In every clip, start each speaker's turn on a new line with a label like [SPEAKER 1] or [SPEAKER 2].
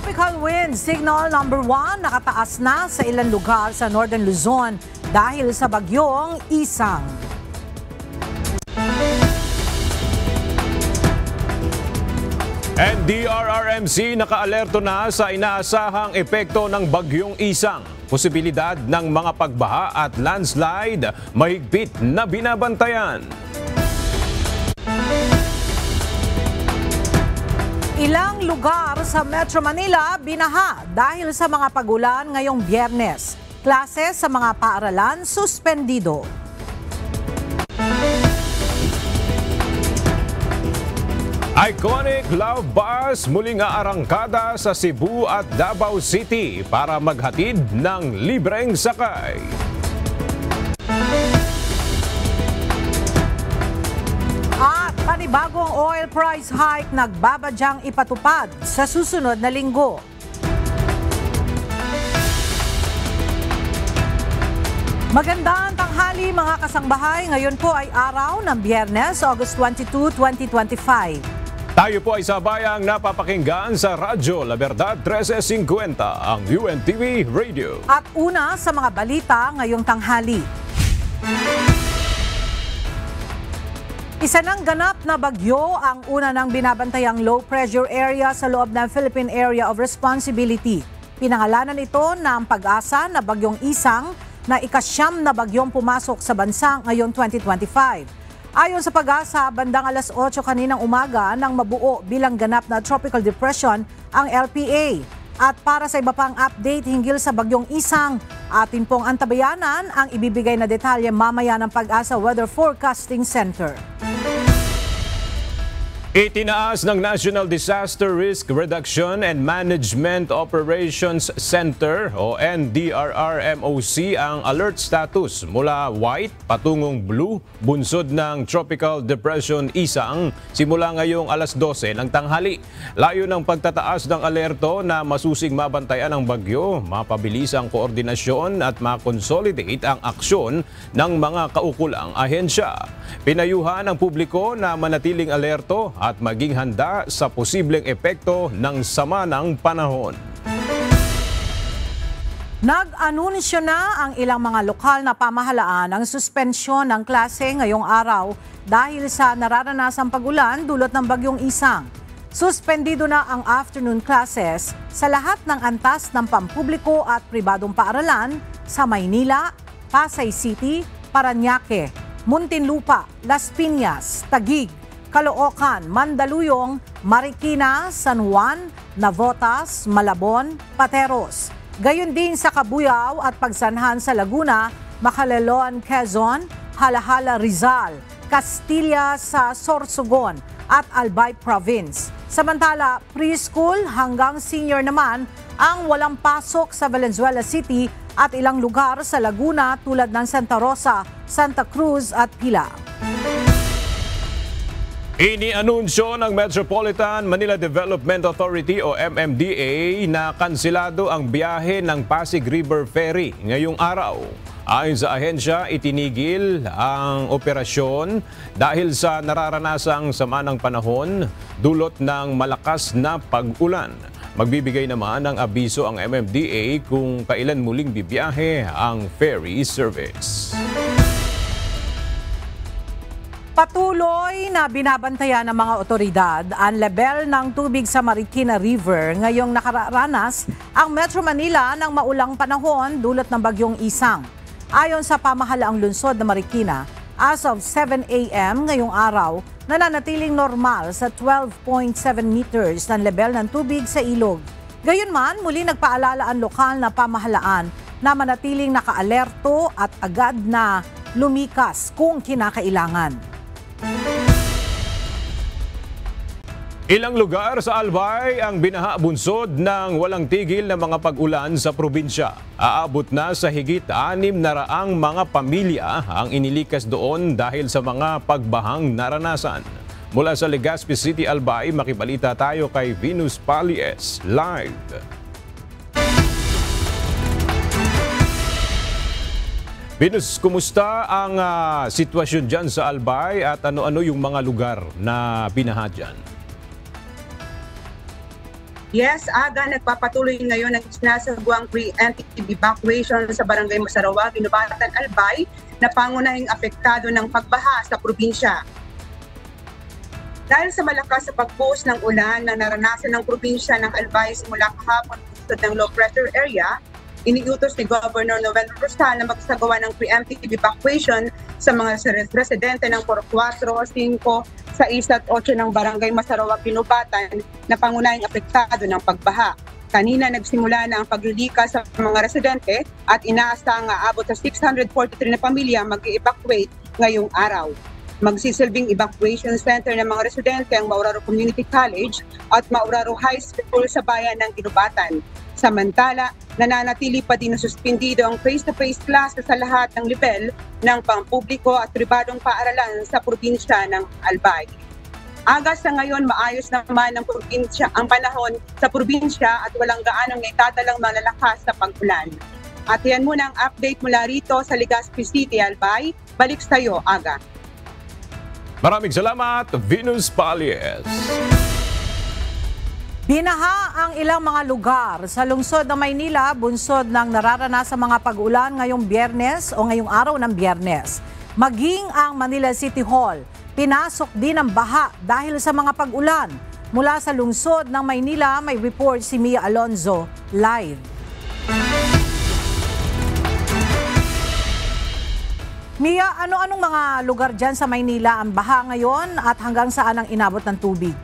[SPEAKER 1] Tropical wind signal number 1 nakataas na sa ilang lugar sa Northern Luzon dahil sa bagyong Isang.
[SPEAKER 2] NDRRMC nakaalerto na sa inaasahang epekto ng bagyong Isang. Posibilidad ng mga pagbaha at landslide mahigpit na binabantayan.
[SPEAKER 1] Ilang lugar sa Metro Manila binaha dahil sa mga pagulan ngayong Biyernes. Klase sa mga paaralan suspendido.
[SPEAKER 2] Iconic love bus muling aarangkada sa Cebu at Davao City para maghatid ng libreng sakay.
[SPEAKER 1] At panibagong oil price hike nagbabadyang ipatupad sa susunod na linggo. Magandang tanghali mga kasangbahay. Ngayon po ay araw ng Biyernes, August 22, 2025.
[SPEAKER 2] Tayo po ay sabayang napapakinggan sa Radyo La Verdad 1350, ang UNTV Radio.
[SPEAKER 1] At una sa mga balita ngayong tanghali. Isa ng ganap na bagyo ang una ng binabantayang low pressure area sa loob ng Philippine Area of Responsibility. Pinangalanan ito ng pag-asa na bagyong Isang na ikasyam na bagyong pumasok sa bansa ngayong 2025. Ayon sa pag-asa, bandang alas 8 kaninang umaga nang mabuo bilang ganap na tropical depression ang LPA. At para sa iba pang update hinggil sa bagyong Isang, atin pong antabayanan ang ibibigay na detalye mamaya ng Pag-asa Weather Forecasting Center.
[SPEAKER 2] Itinaas ng National Disaster Risk Reduction and Management Operations Center o NDRRMOC ang alert status mula white patungong blue bunsod ng Tropical Depression Isang simula ngayong alas 12 ng tanghali. Layo ng pagtataas ng alerto na masusing mabantayan ang bagyo, mapabilis ang koordinasyon at makonsolidate ang aksyon ng mga kaukulang ahensya. Pinayuhan ang publiko na manatiling alerto at maging handa sa posibleng epekto ng sama ng panahon.
[SPEAKER 1] Nag-anunsyo na ang ilang mga lokal na pamahalaan ang suspensyon ng klase ngayong araw dahil sa nararanasang pagulan dulot ng bagyong Isang. Suspendido na ang afternoon classes sa lahat ng antas ng pampubliko at pribadong paaralan sa Maynila, Pasay City, Parañaque, Muntinlupa, Las Piñas, Taguig, Caloocan, Mandaluyong, Marikina, San Juan, Navotas, Malabon, Pateros. Gayon din sa Cabuyao at Pagsanhan sa Laguna, Macaleloan, Quezon, Halahala, Rizal, Castilla sa Sorsogon at Albay Province. Samantala, preschool hanggang senior naman ang walang pasok sa Valenzuela City at ilang lugar sa Laguna tulad ng Santa Rosa, Santa Cruz at Pila.
[SPEAKER 2] Inianunsyo ng Metropolitan Manila Development Authority o MMDA na kansilado ang biyahe ng Pasig River Ferry ngayong araw. Ayon sa ahensya, itinigil ang operasyon dahil sa nararanasang sama ng panahon dulot ng malakas na pag-ulan. Magbibigay naman ng abiso ang MMDA kung kailan muling bibiyahe ang ferry service.
[SPEAKER 1] Patuloy na binabantayan ng mga otoridad ang level ng tubig sa Marikina River ngayong nakaranas ang Metro Manila ng maulang panahon dulot ng bagyong Isang. Ayon sa pamahalaang lungsod na Marikina, as of 7 a.m. ngayong araw, nananatiling normal sa 12.7 meters ang level ng tubig sa ilog. Gayunman, muli nagpaalala ang lokal na pamahalaan na manatiling nakaalerto at agad na lumikas kung kinakailangan.
[SPEAKER 2] Ilang lugar sa Albay ang binaha bunsod ng walang tigil na mga pag-ulan sa probinsya. Aabot na sa higit 600 mga pamilya ang inilikas doon dahil sa mga pagbahang naranasan. Mula sa Legazpi City, Albay, makibalita tayo kay Venus Palies live. Venus, kumusta ang sitwasyon dyan sa Albay at ano-ano yung mga lugar na binaha dyan?
[SPEAKER 3] Yes, aga nagpapatuloy ngayon ang sinasagawang preemptive evacuation sa Barangay Masarawa, Ginubatan, Albay na pangunahing apektado ng pagbaha sa probinsya. Dahil sa malakas sa pagbuhos ng ulan na naranasan ng probinsya ng Albay simula kahapon ng low pressure area, iniutos ni Governor Noel Rosal na magsagawa ng preemptive evacuation sa mga residente ng 4, 5, 6 at 8 ng Barangay Masarawa, Ginubatan na pangunahing apektado ng pagbaha. Kanina nagsimula na ang paglilikas sa mga residente at inaasang aabot sa 643 na pamilya mag-evacuate ngayong araw. Magsisilbing evacuation center ng mga residente ang Mauraro Community College at Mauraro High School sa bayan ng Ginubatan. Samantala, nananatili pa din na suspendido ang face-to-face classes sa lahat ng level ng pampubliko at pribadong paaralan sa probinsya ng Albay. Aga sa ngayon, maayos naman ang panahon sa probinsya at walang gaanong naitatalang malalakas sa pag-ulan. At yan muna ang update mula rito sa Legazpi City, Albay. Balik sa iyo, Aga.
[SPEAKER 2] Maraming salamat, Venus Palles.
[SPEAKER 1] Binaha ang ilang mga lugar sa lungsod ng Maynila, bunsod ng nararanasang mga pag-ulan ngayong Biyernes o ngayong araw ng Biyernes. Maging ang Manila City Hall, pinasok din ang baha dahil sa mga pag-ulan. Mula sa lungsod ng Maynila, may report si Mia Alonzo live. Mia, ano-anong mga lugar dyan sa Maynila ang baha ngayon at hanggang saan ang inabot ng tubig?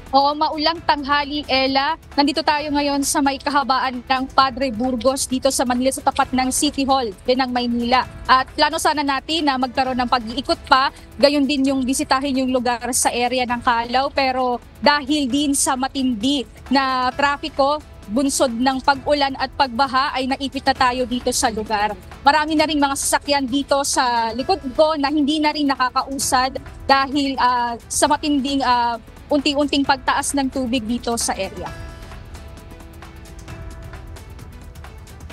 [SPEAKER 4] O maulang tanghali, Ella. Nandito tayo ngayon sa may kahabaan ng Padre Burgos dito sa Manila sa tapat ng City Hall din ng Maynila. At plano sana natin na magkaroon ng pag-iikot pa, gayon din yung bisitahin yung lugar sa area ng Kalaw. Pero dahil din sa matindi na trapiko, bunsod ng pag-ulan at pagbaha ay naipit na tayo dito sa lugar. Marami na rin mga sasakyan dito sa likod ko na hindi na rin nakakausad dahil sa matinding unti-unting pagtaas ng tubig dito sa area.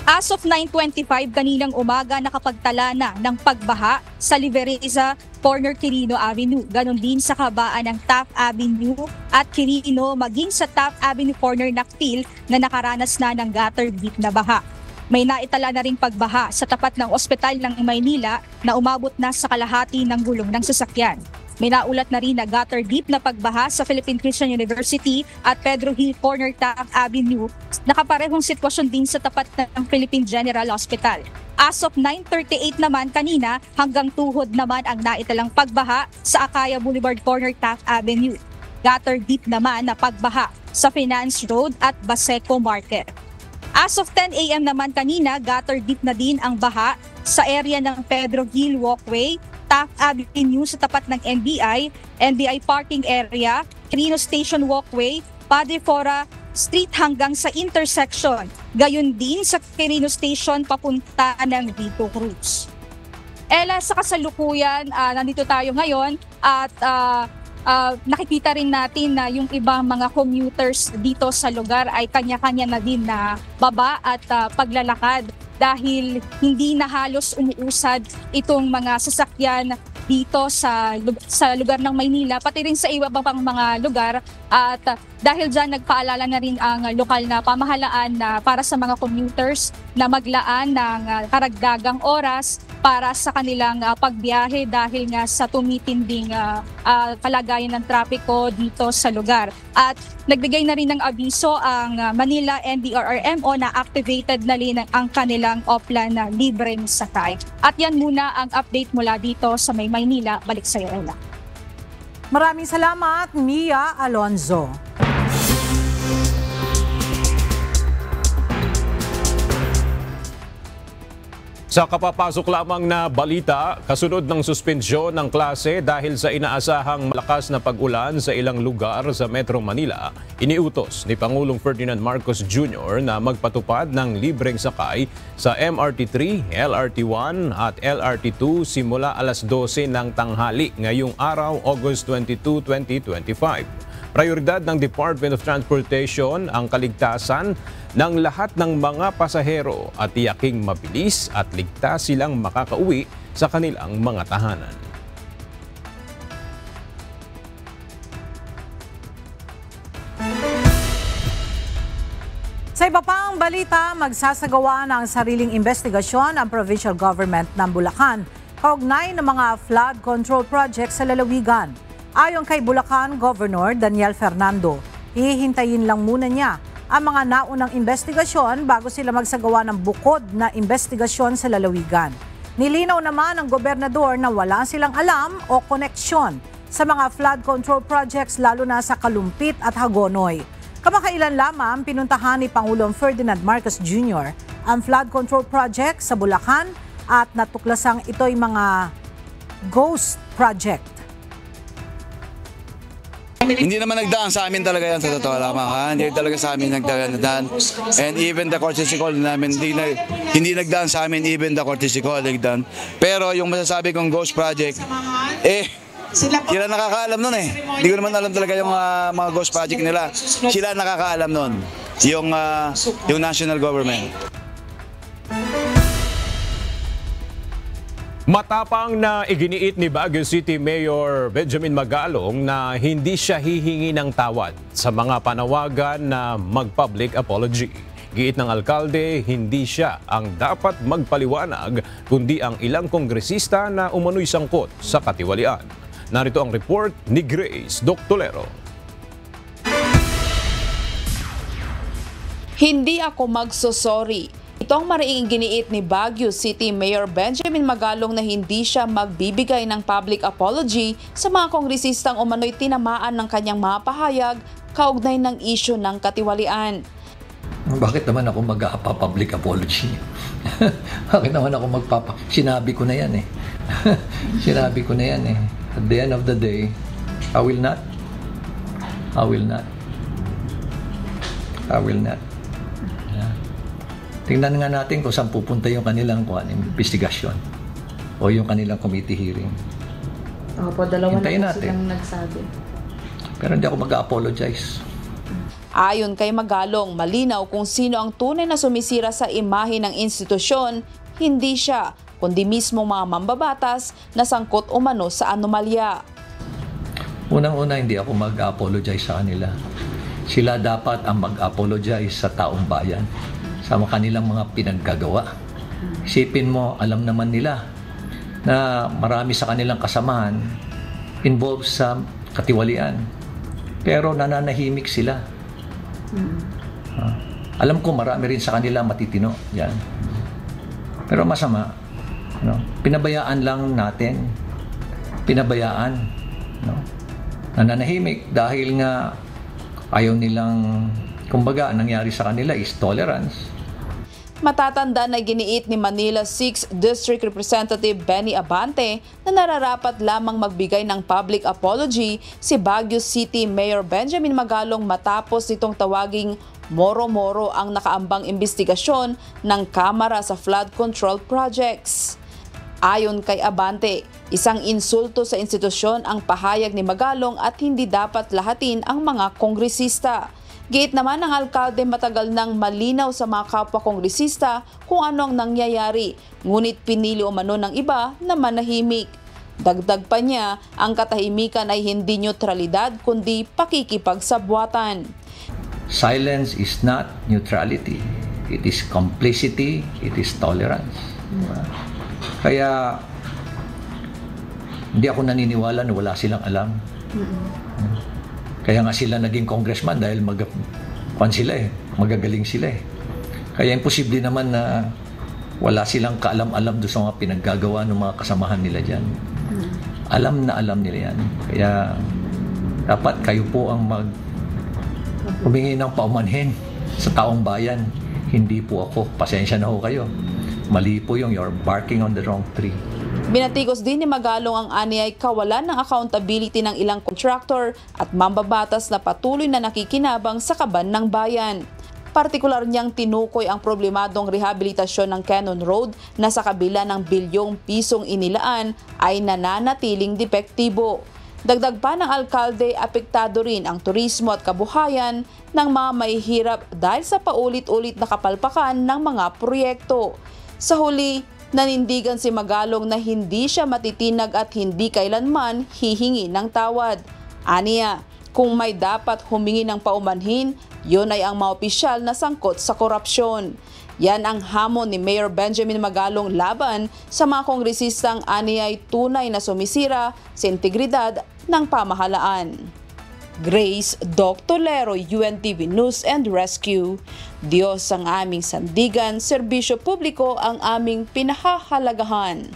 [SPEAKER 4] As of 9:25 kaninang umaga, nakapagtala na ng pagbaha sa Livereza, corner Quirino Avenue. Ganon din sa kabaan ng Taft Avenue at Quirino, maging sa Taft Avenue corner Nakpil na nakaranas na ng gutter deep na baha. May naitala na ring pagbaha sa tapat ng ospital ng Maynila na umabot na sa kalahati ng gulong ng sasakyan. May naulat na rin na gutter deep na pagbaha sa Philippine Christian University at Pedro Hill Corner Taft Avenue. Nakaparehong sitwasyon din sa tapat ng Philippine General Hospital. As of 9:38 naman kanina, hanggang tuhod naman ang naitalang pagbaha sa Akaya Boulevard Corner Taft Avenue. Gutter deep naman na pagbaha sa Finance Road at Baseco Market. As of 10 a.m. naman kanina, gutter deep na din ang baha sa area ng Pedro Hill Walkway, Taft Avenue sa tapat ng NBI parking area, Quirino Station Walkway, Padre Fora Street hanggang sa intersection. Gayon din sa Quirino Station papunta ng Vito Cruz. Ella, sa kasalukuyan, nandito tayo ngayon at nakikita rin natin na yung ibang mga commuters dito sa lugar ay kanya-kanya na din na baba at paglalakad dahil hindi na halos umuusad itong mga sasakyan dito sa lugar ng Maynila, pati rin sa iba pang mga lugar. At dahil dyan, nagpaalala na rin ang lokal na pamahalaan na para sa mga commuters na maglaan ng karagdagang oras para sa kanilang pagbiyahe dahil nga sa tumitinding kalagayan ng trapiko dito sa lugar. At nagbigay na rin ng abiso ang Manila NDRRMO na activated na rin ang kanilang offline na libreng sakay. At yan muna ang update mula dito sa may Maynila. Balik sa iyo, Ella.
[SPEAKER 1] Maraming salamat, Mia Alonzo.
[SPEAKER 2] Sa kapapasok lamang na balita, kasunod ng suspensyon ng klase dahil sa inaasahang malakas na pag-ulan sa ilang lugar sa Metro Manila, iniutos ni Pangulong Ferdinand Marcos Jr. na magpatupad ng libreng sakay sa MRT3, LRT1 at LRT2 simula alas 12 ng tanghali ngayong araw, August 22, 2025. Prioridad ng Department of Transportation ang kaligtasan ng lahat ng mga pasahero at tiyaking mabilis at ligtas silang makakauwi sa kanilang mga tahanan.
[SPEAKER 1] Sa iba pang balita, magsasagawa ng sariling investigasyon ang provincial government ng Bulacan kaugnay ng mga flood control projects sa lalawigan. Ayon kay Bulacan Governor Daniel Fernando, hihintayin lang muna niya ang mga naunang investigasyon bago sila magsagawa ng bukod na investigasyon sa lalawigan. Nilinaw naman ng gobernador na wala silang alam o koneksyon sa mga flood control projects lalo na sa Kalumpit at Hagonoy. Kamakailan lamang pinuntahan ni Pangulong Ferdinand Marcos Jr. ang flood control project sa Bulacan at natuklasang ito'y mga ghost project.
[SPEAKER 5] Hindi naman nagdaan sa amin talaga yan sa totoo lamang. Ha? Hindi talaga sa amin nagdaan. And even the courtesy call namin, hindi nagdaan sa amin, even the courtesy call nagdaan. Pero yung masasabi kong ghost project, sila nakakaalam nun eh. Hindi ko naman alam talaga yung mga ghost project nila. Sila nakakaalam nun, yung national government.
[SPEAKER 2] Matapang na iginiit ni Baguio City Mayor Benjamin Magalong na hindi siya hihingi ng tawad sa mga panawagan na mag-public apology. Giit ng alkalde, hindi siya ang dapat magpaliwanag kundi ang ilang kongresista na umano'y sangkot sa katiwalian. Narito ang report ni Grace Doctolero.
[SPEAKER 6] Hindi ako magsosorry. Ito ang mariing giniit ni Baguio City Mayor Benjamin Magalong na hindi siya magbibigay ng public apology sa mga kongresistang umano'y tinamaan ng kanyang mga pahayag kaugnay ng isyu ng katiwalian.
[SPEAKER 7] Bakit naman ako mag-public apology? Bakit naman ako Sinabi ko na yan eh. Sinabi ko na yan eh. At the end of the day, I will not. Tingnan nga natin kung saan pupunta yung kanilang investigasyon o yung kanilang committee hearing.
[SPEAKER 8] Opo, dalawa
[SPEAKER 7] Hintayin
[SPEAKER 8] na po
[SPEAKER 7] natin.
[SPEAKER 8] silang nagsabi.
[SPEAKER 7] Pero hindi ako mag-apologize.
[SPEAKER 6] Ayon kay Magalong, malinaw kung sino ang tunay na sumisira sa imahe ng institusyon, hindi siya, kundi mismo mga mambabatas na sangkot umano sa anomalya.
[SPEAKER 7] Unang-una, hindi ako mag-apologize sa kanila. Sila dapat ang mag-apologize sa taong bayan sa kanilang mga pinaggagawa. Isipin mo, alam naman nila na marami sa kanilang kasamahan involved sa katiwalian. Pero nananahimik sila. Alam ko marami rin sa kanila matitino. Yan. Pero masama. Pinabayaan lang natin. Pinabayaan. Nananahimik dahil nga ayaw nilang, kumbaga, ang nangyari sa kanila is tolerance.
[SPEAKER 6] Matatanda na giniit ni Manila 6th District Representative Benny Abante na nararapat lamang magbigay ng public apology si Baguio City Mayor Benjamin Magalong matapos nitong tawaging moro-moro ang nakaambang investigasyon ng Kamara sa flood control projects. Ayon kay Abante, isang insulto sa institusyon ang pahayag ni Magalong at hindi dapat lahatin ang mga kongresista. Giit naman ng alkalde matagal nang malinaw sa mga kapwa-kongresista kung ano ang nangyayari, ngunit pinili umano ng iba na manahimik. Dagdag pa niya, ang katahimikan ay hindi neutralidad kundi pakikipagsabwatan.
[SPEAKER 7] Silence is not neutrality. It is complicity, it is tolerance. Kaya hindi ako naniniwala na wala silang alam. Kaya nga sila naging congressman dahil magagaling sila eh. Kaya imposible naman na wala silang kaalam-alam doon sa mga pinaggagawa ng mga kasamahan nila dyan. Alam na alam nila yan. Kaya dapat kayo po ang humingi ng paumanhin sa taong bayan. Hindi po ako. Pasensya na ho kayo. Mali po yung you're barking on the wrong tree.
[SPEAKER 6] Binatikos din ni Magalong ang anyay kawalan ng accountability ng ilang contractor at mambabatas na patuloy na nakikinabang sa kaban ng bayan. Partikular niyang tinukoy ang problemadong rehabilitasyon ng Cannon Road na sa kabila ng bilyong pisong inilaan ay nananatiling depektibo. Dagdag pa ng alkalde, apektado rin ang turismo at kabuhayan ng mga mahihirap dahil sa paulit-ulit na kapalpakan ng mga proyekto. Sa huli, nanindigan si Magalong na hindi siya matitinag at hindi kailanman hihingi ng tawad. Aniya, kung may dapat humingi ng paumanhin, Yun ay ang mga opisyal na sangkot sa korupsyon. Yan ang hamon ni Mayor Benjamin Magalong laban sa mga kongresistang aniyay tunay na sumisira sa integridad ng pamahalaan. Grace Doctolero, UNTV News and Rescue. Diyos ang aming sandigan, serbisyo publiko ang aming pinahahalagahan.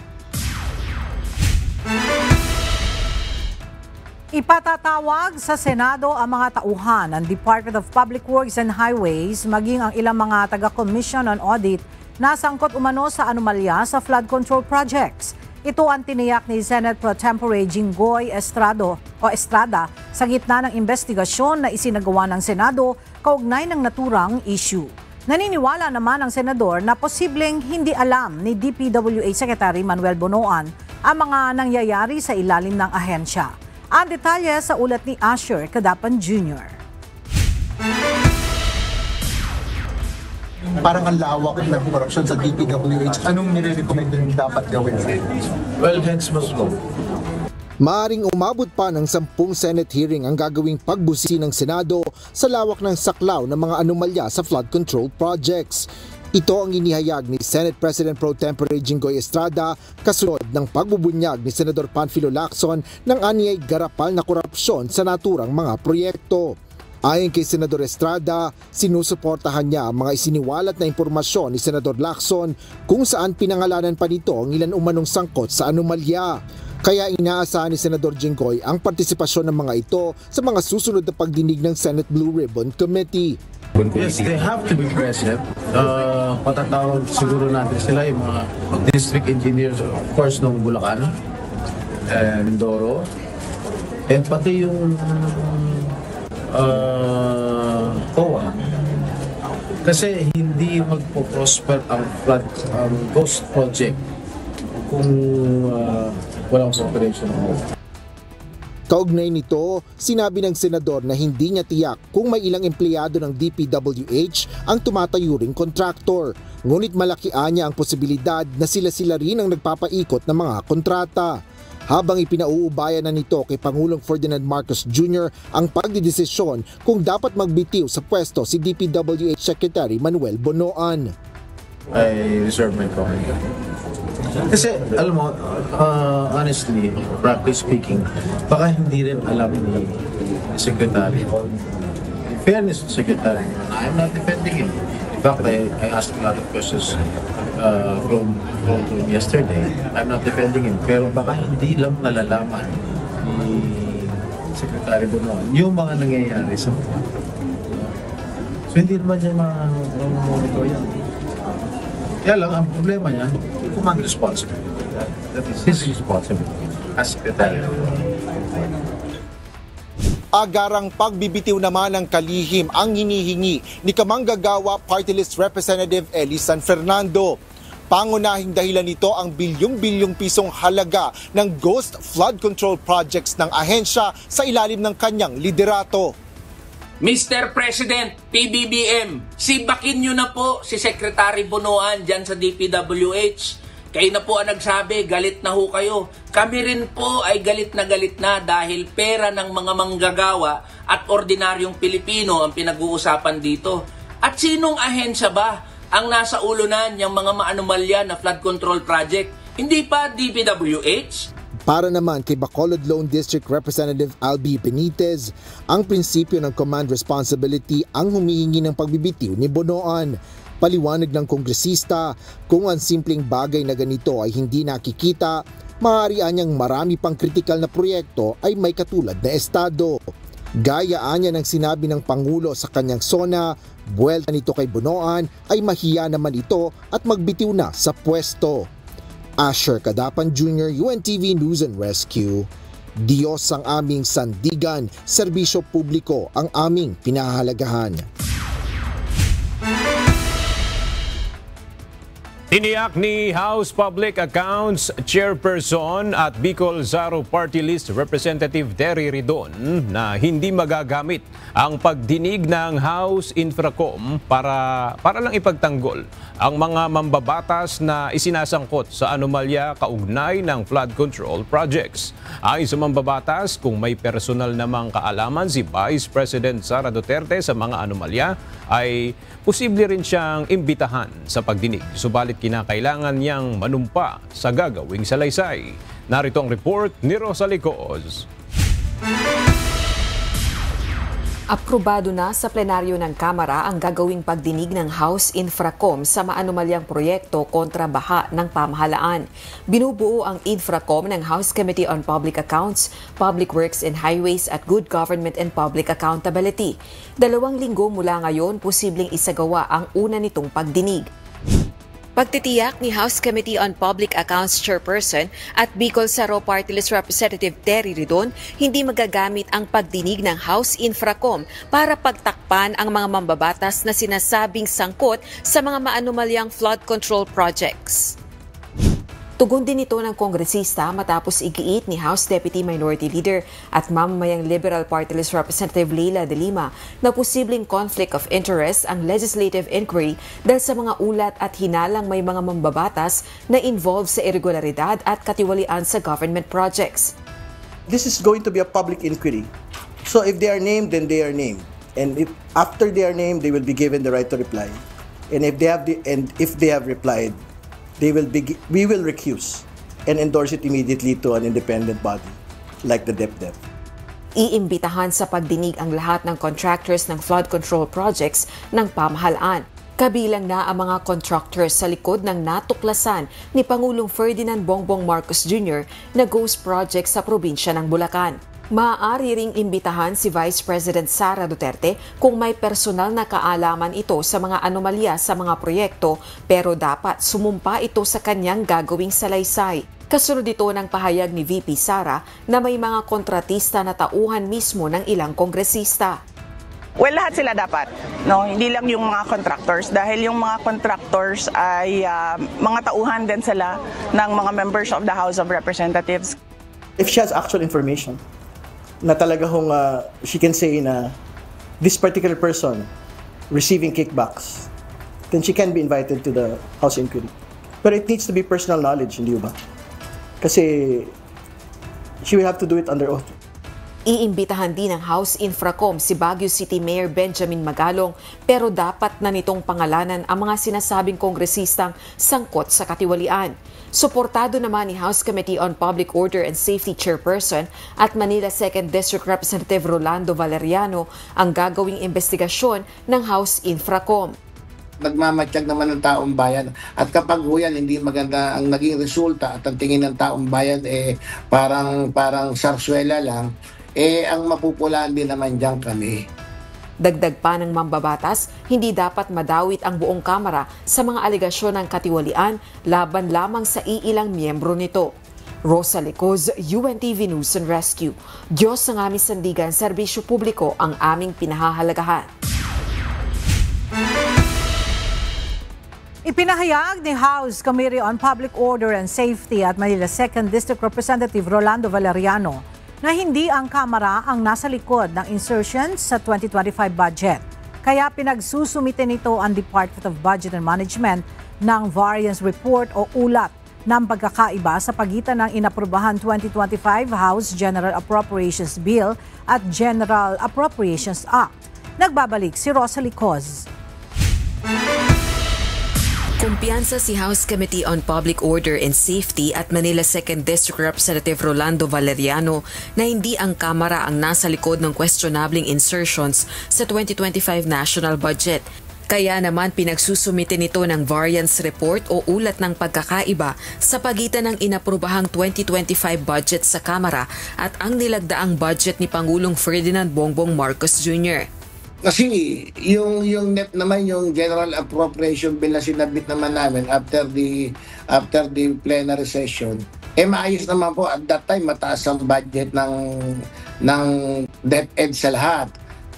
[SPEAKER 1] Ipatatawag sa Senado ang mga tauhan ng Department of Public Works and Highways maging ang ilang mga taga-Commission on Audit na sangkot umano sa anomalya sa flood control projects. Ito ang tiniyak ni Senate Pro Tempore Jinggoy Estrada sa gitna ng investigasyon na isinagawa ng Senado kaugnay ng naturang issue. Naniniwala naman ang senador na posibleng hindi alam ni DPWH Secretary Manuel Bonoan ang mga nangyayari sa ilalim ng ahensya. Ang detalye sa ulat ni Asher Cadapan Jr.
[SPEAKER 9] Parang ang lawak ng korupsyon sa DPWH. Anong nire-recommend yung dapat gawin? Well, hence mas low.
[SPEAKER 10] Maaring umabot pa ng 10 Senate hearing ang gagawing pagbusi ng Senado sa lawak ng saklaw ng mga anomalya sa flood control projects. Ito ang inihayag ni Senate President Pro Tempore Jinggoy Estrada kasunod ng pagbubunyag ni Senador Panfilo Lacson ng aniyay garapal na korupsyon sa naturang mga proyekto. Ayon kay Senador Estrada, sinusuportahan niya ang mga isiniwalat na impormasyon ni Senador Lacson kung saan pinangalanan pa nito ang ilan umanong sangkot sa anomalya. Kaya inaasahan ni Senador Jinggoy ang partisipasyon ng mga ito sa mga susunod na pagdinig ng Senate Blue Ribbon Committee.
[SPEAKER 9] Yes, they have to be present. Patatawag siguro natin sila yung mga district engineers, of course, ng Bulacan, Mindoro, and pati yung COA. Kasi hindi magpo-prosper ang flood, ghost project kung walang cooperation.
[SPEAKER 10] Kaugnay nito, sinabi ng senador na hindi niya tiyak kung may ilang empleyado ng DPWH ang tumatayo ring kontraktor. Ngunit malakian niya ang posibilidad na sila-sila rin ang nagpapaikot ng mga kontrata. Habang ipinauubayan na nito kay Pangulong Ferdinand Marcos Jr. ang pagdidesisyon kung dapat magbitiw sa pwesto si DPWH Secretary Manuel Bonoan.
[SPEAKER 9] I reserve my comment. Kasi, alam mo, honestly, practically speaking, baka hindi rin alam ni Secretary. In fairness to Secretary, I'm not defending him. In fact, I asked a lot of questions from him yesterday. I'm not defending him. Pero baka hindi lang nalalaman ni Secretary Bonoan yung mga nangyayari sa mga. So, hindi naman niya monitor yan. Kaya lang, ang problema niya, kung ang responsibility. That is his responsibility as Secretary.
[SPEAKER 10] Agarang pagbibitiw naman ng kalihim ang hinihingi ni Kamanggagawa Party List Representative Eli San Fernando. Pangunahing dahilan nito ang bilyong-bilyong pisong halaga ng ghost flood control projects ng ahensya sa ilalim ng kanyang liderato.
[SPEAKER 11] Mr. President, PBBM, sibakin nyo na po si Secretary Bonoan dyan sa DPWH. Kayo na po ang nagsabi, galit na ho kayo. Kami rin po ay galit na dahil pera ng mga manggagawa at ordinaryong Pilipino ang pinag-uusapan dito. At sinong ahensya ba ang nasa ulunan yung mga maanomalya na flood control project? Hindi pa DPWH?
[SPEAKER 10] Para naman kay Bacolod Lone District Representative Albi Benitez, ang prinsipyo ng command responsibility ang humihingi ng pagbibitiw ni Bonoan. Paliwanag ng kongresista, kung ang simpleng bagay na ganito ay hindi nakikita, maaari niyang marami pang kritikal na proyekto ay may katulad na estado. Gayaan niya ng sinabi ng Pangulo sa kanyang SONA, buwelta nito kay Bonoan ay mahiya naman ito at magbitiw na sa pwesto. Asher Cadapan Jr., UNTV News and Rescue. Diyos ang aming sandigan, serbisyo publiko ang aming pinahahalagahan.
[SPEAKER 2] Tiniyak ni House Public Accounts Chairperson at Bicol Zaro Party List Representative Terry Ridon na hindi magagamit ang pagdinig ng House Infracom para lang ipagtanggol ang mga mambabatas na isinasangkot sa anomalya kaugnay ng flood control projects. Ayon sa mambabatas, kung may personal namang kaalaman si Vice President Sara Duterte sa mga anomalya, ay posible rin siyang imbitahan sa pagdinig. Subalit kinakailangan niyang manumpa sa gagawing salaysay. Narito ang report ni Rosalie Coz.
[SPEAKER 12] Aprobado na sa plenaryo ng Kamara ang gagawing pagdinig ng House Infracom sa maanumalyang proyekto kontra baha ng pamahalaan. Binubuo ang Infracom ng House Committee on Public Accounts, Public Works and Highways at Good Government and Public Accountability. 2 linggo mula ngayon, posibleng isagawa ang una nitong pagdinig. Pagtitiyak ni House Committee on Public Accounts Chairperson at Bicol Zaro Party List Representative Terry Ridon, hindi magagamit ang pagdinig ng House Infracom para pagtakpan ang mga mambabatas na sinasabing sangkot sa mga maanumalyang flood control projects. Tugon din ito ng kongresista matapos igiit ni House Deputy Minority Leader at mamamayang Liberal Party List Representative Leila de Lima na posibleng conflict of interest ang legislative inquiry dahil sa mga ulat at hinalang may mga mambabatas na involved sa irregularidad at katiwalian sa government projects.
[SPEAKER 13] This is going to be a public inquiry. So if they are named, then they are named. And if after they are named, they will be given the right to reply. And if they have replied, we will recuse and endorse it immediately to an independent body like the DepDep.
[SPEAKER 12] Iimbitahan sa pagdinig ang lahat ng contractors ng flood control projects ng pamahalaan. Kabilang na ang mga contractors sa likod ng natuklasan ni Pangulong Ferdinand Bongbong Marcos Jr. na ghost project sa probinsya ng Bulacan. Maaari ring imbitahan si Vice President Sara Duterte kung may personal na kaalaman ito sa mga anomalya sa mga proyekto, pero dapat sumumpa ito sa kanyang gagawing salaysay. Kasunod ito ng pahayag ni VP Sara na may mga kontratista na tauhan mismo ng ilang kongresista.
[SPEAKER 14] Well, lahat sila dapat, no? Hindi lang yung mga contractors dahil yung mga contractors ay mga tauhan din sila ng mga members of the House of Representatives.
[SPEAKER 13] If she has actual information na talaga she can say na this particular person receiving kickbacks, then she can be invited to the House inquiry. But it needs to be personal knowledge, hindi ba? Kasi she will have to do it under oath.
[SPEAKER 12] Iimbitahan din ng House Infracom si Baguio City Mayor Benjamin Magalong, pero dapat na nitong pangalanan ang mga sinasabing kongresistang sangkot sa katiwalian. Suportado naman ni House Committee on Public Order and Safety Chairperson at Manila 2nd District Representative Rolando Valeriano ang gagawing investigasyon ng House Infracom.
[SPEAKER 15] Nagmamatsyag naman ng taong bayan at kapag yan hindi maganda ang naging resulta at ang tingin ng taong bayan parang sarswela lang, ang mapupulaan din naman diyan kami.
[SPEAKER 12] Dagdag pa ng mambabatas, hindi dapat madawit ang buong Kamara sa mga alegasyon ng katiwalian laban lamang sa iilang miyembro nito. Rosalie Coz, UNTV News and Rescue. Diyos ang aming sandigan, serbisyo publiko ang aming pinahahalagahan.
[SPEAKER 1] Ipinahayag ni House Committee on Public Order and Safety at Manila 2nd District Representative Rolando Valeriano na hindi ang Kamara ang nasa likod ng insertions sa 2025 budget. Kaya pinagsusumite nito ang Department of Budget and Management ng variance report o ulat ng pagkakaiba sa pagitan ng inaprubahan 2025 House General Appropriations Bill at General Appropriations Act. Nagbabalik si Rosalie Coz.
[SPEAKER 12] Kumpiyansa si House Committee on Public Order and Safety at Manila 2nd District Representative Rolando Valeriano na hindi ang Kamara ang nasa likod ng questionabling insertions sa 2025 national budget. Kaya naman pinagsusumite nito ng variance report o ulat ng pagkakaiba sa pagitan ng inaprubahang 2025 budget sa Kamara at ang nilagdaang budget ni Pangulong Ferdinand Bongbong Marcos Jr.
[SPEAKER 15] Kasi yung NEP naman, yung General Appropriation Bill na sinabit naman namin after the plenary session, maayos naman po at that time mataas ang budget ng DepEd sa lahat.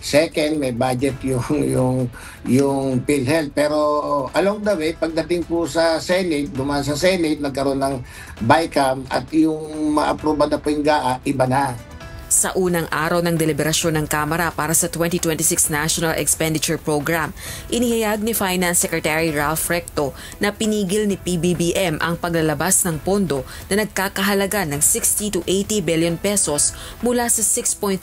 [SPEAKER 15] Second, may budget yung PhilHealth. Pero along the way, pagdating po sa Senate, dumaan sa Senate, nagkaroon ng BICAM at yung ma-approve na po yung GAA, iba na.
[SPEAKER 12] Sa unang araw ng deliberasyon ng Kamara para sa 2026 National Expenditure Program, inihayag ni Finance Secretary Ralph Recto na pinigil ni PBBM ang paglalabas ng pondo na nagkakahalaga ng 60 to 80 billion pesos mula sa 6.352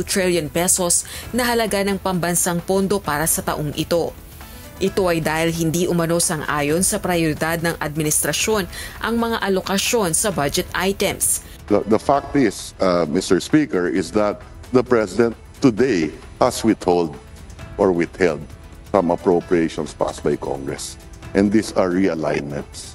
[SPEAKER 12] trillion pesos na halaga ng pambansang pondo para sa taong ito. Ito ay dahil hindi umano sang-ayon sa prioridad ng administrasyon ang mga alokasyon sa budget items.
[SPEAKER 16] The fact is, Mr. Speaker, is that the President today has withheld some appropriations passed by Congress. And these are realignments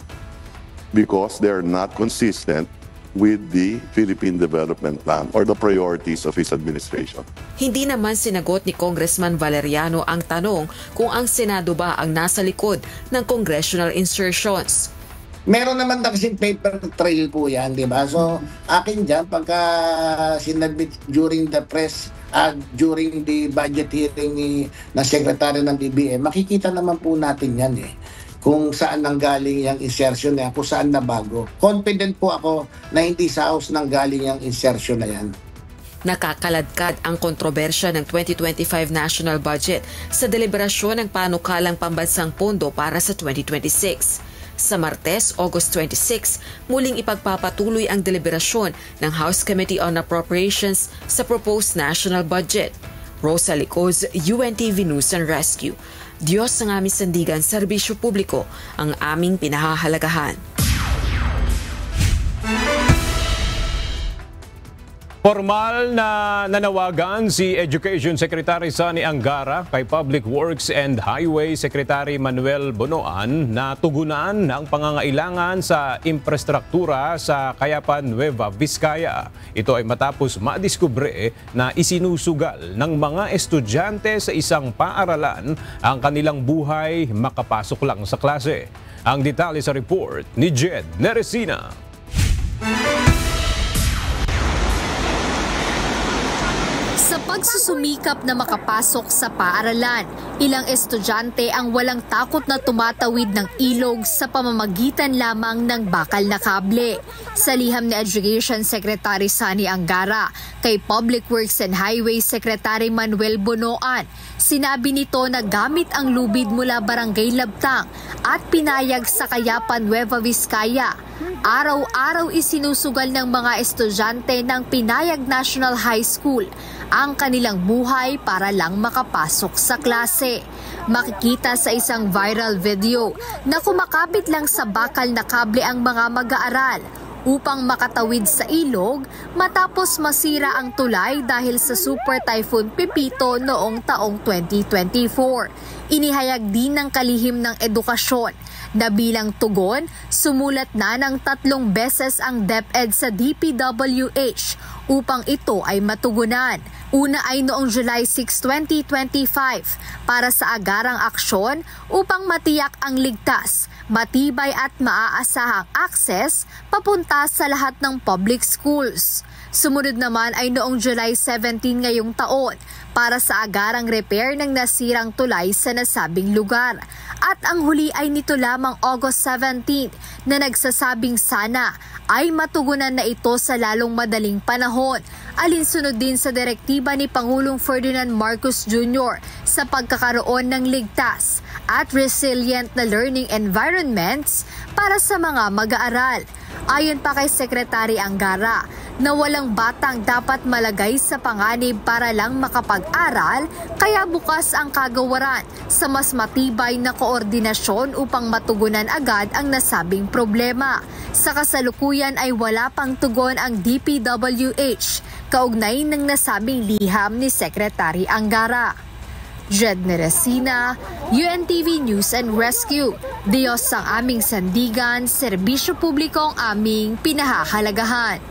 [SPEAKER 16] because they are not consistent with the Philippine Development Plan or the priorities of his administration.
[SPEAKER 12] Hindi naman sinagot ni Congressman Valeriano ang tanong kung ang Senado ba ang nasa likod ng congressional insertions.
[SPEAKER 15] Meron naman na kasing paper trail po yan, di ba? So, akin dyan, pagka sinabit during the press, during the budget hearing na Secretary ng DBM, makikita naman po natin yan kung saan nanggaling yung insertion na yan, kung saan na bago. Confident po ako na hindi sa House nanggaling yung insertion na yan.
[SPEAKER 12] Nakakaladkad ang kontrobersya ng 2025 national budget sa deliberasyon ng panukalang pambansang pondo para sa 2026. Sa Martes, August 26, muling ipagpapatuloy ang deliberasyon ng House Committee on Appropriations sa proposed national budget. Rosa Licoz, UNTV News and Rescue. Diyos ang aming sandigan, serbisyo publiko ang aming pinahahalagahan.
[SPEAKER 2] Formal na nanawagan si Education Secretary Sani Angara kay Public Works and Highway Secretary Manuel Bonoan na tugunan ang pangangailangan sa infrastruktura sa Kayapan Nueva Vizcaya. Ito ay matapos madiskubre na isinusugal ng mga estudyante sa isang paaralan ang kanilang buhay makapasok lang sa klase. Ang detalye sa report ni Jed Neresina.
[SPEAKER 17] Sa pagsusumikap na makapasok sa paaralan, ilang estudyante ang walang takot na tumatawid ng ilog sa pamamagitan lamang ng bakal na kable. Sa liham ni Education Secretary Sani Angara kay Public Works and Highway Secretary Manuel Bonoan, sinabi nito na gamit ang lubid mula Barangay Labtang at pinayag sa Kayapan Nueva Vizcaya. Araw-araw isinusugal ng mga estudyante ng Pinayag National High School ang kanilang buhay para lang makapasok sa klase. Makikita sa isang viral video na kumakapit lang sa bakal na kable ang mga mag-aaral upang makatawid sa ilog matapos masira ang tulay dahil sa Super Typhoon Pepito noong taong 2024. Inihayag din ng kalihim ng edukasyon na bilang tugon, sumulat na ng 3 beses ang DepEd sa DPWH upang ito ay matugunan. Una ay noong July 6, 2025 para sa agarang aksyon upang matiyak ang ligtas, matibay at maaasahang access papunta sa lahat ng public schools. Sumunod naman ay noong July 17 ngayong taon para sa agarang repair ng nasirang tulay sa nasabing lugar. At ang huli ay nito lamang August 17 na nagsasabing sana ay matugunan na ito sa lalong madaling panahon. Alinsunod din sa direktiba ni Pangulong Ferdinand Marcos Jr. sa pagkakaroon ng ligtas at resilient na learning environments para sa mga mag-aaral. Ayon pa kay Secretary Angara, na walang batang dapat malagay sa panganib para lang makapag-aral, kaya bukas ang kagawaran sa mas matibay na koordinasyon upang matugunan agad ang nasabing problema. Sa kasalukuyan ay wala pang tugon ang DPWH, kaugnay ng nasabing liham ni Secretary Angara. Jed Neresina, UNTV News and Rescue. Diyos ang aming sandigan, serbisyo publiko ang aming pinahahalagahan.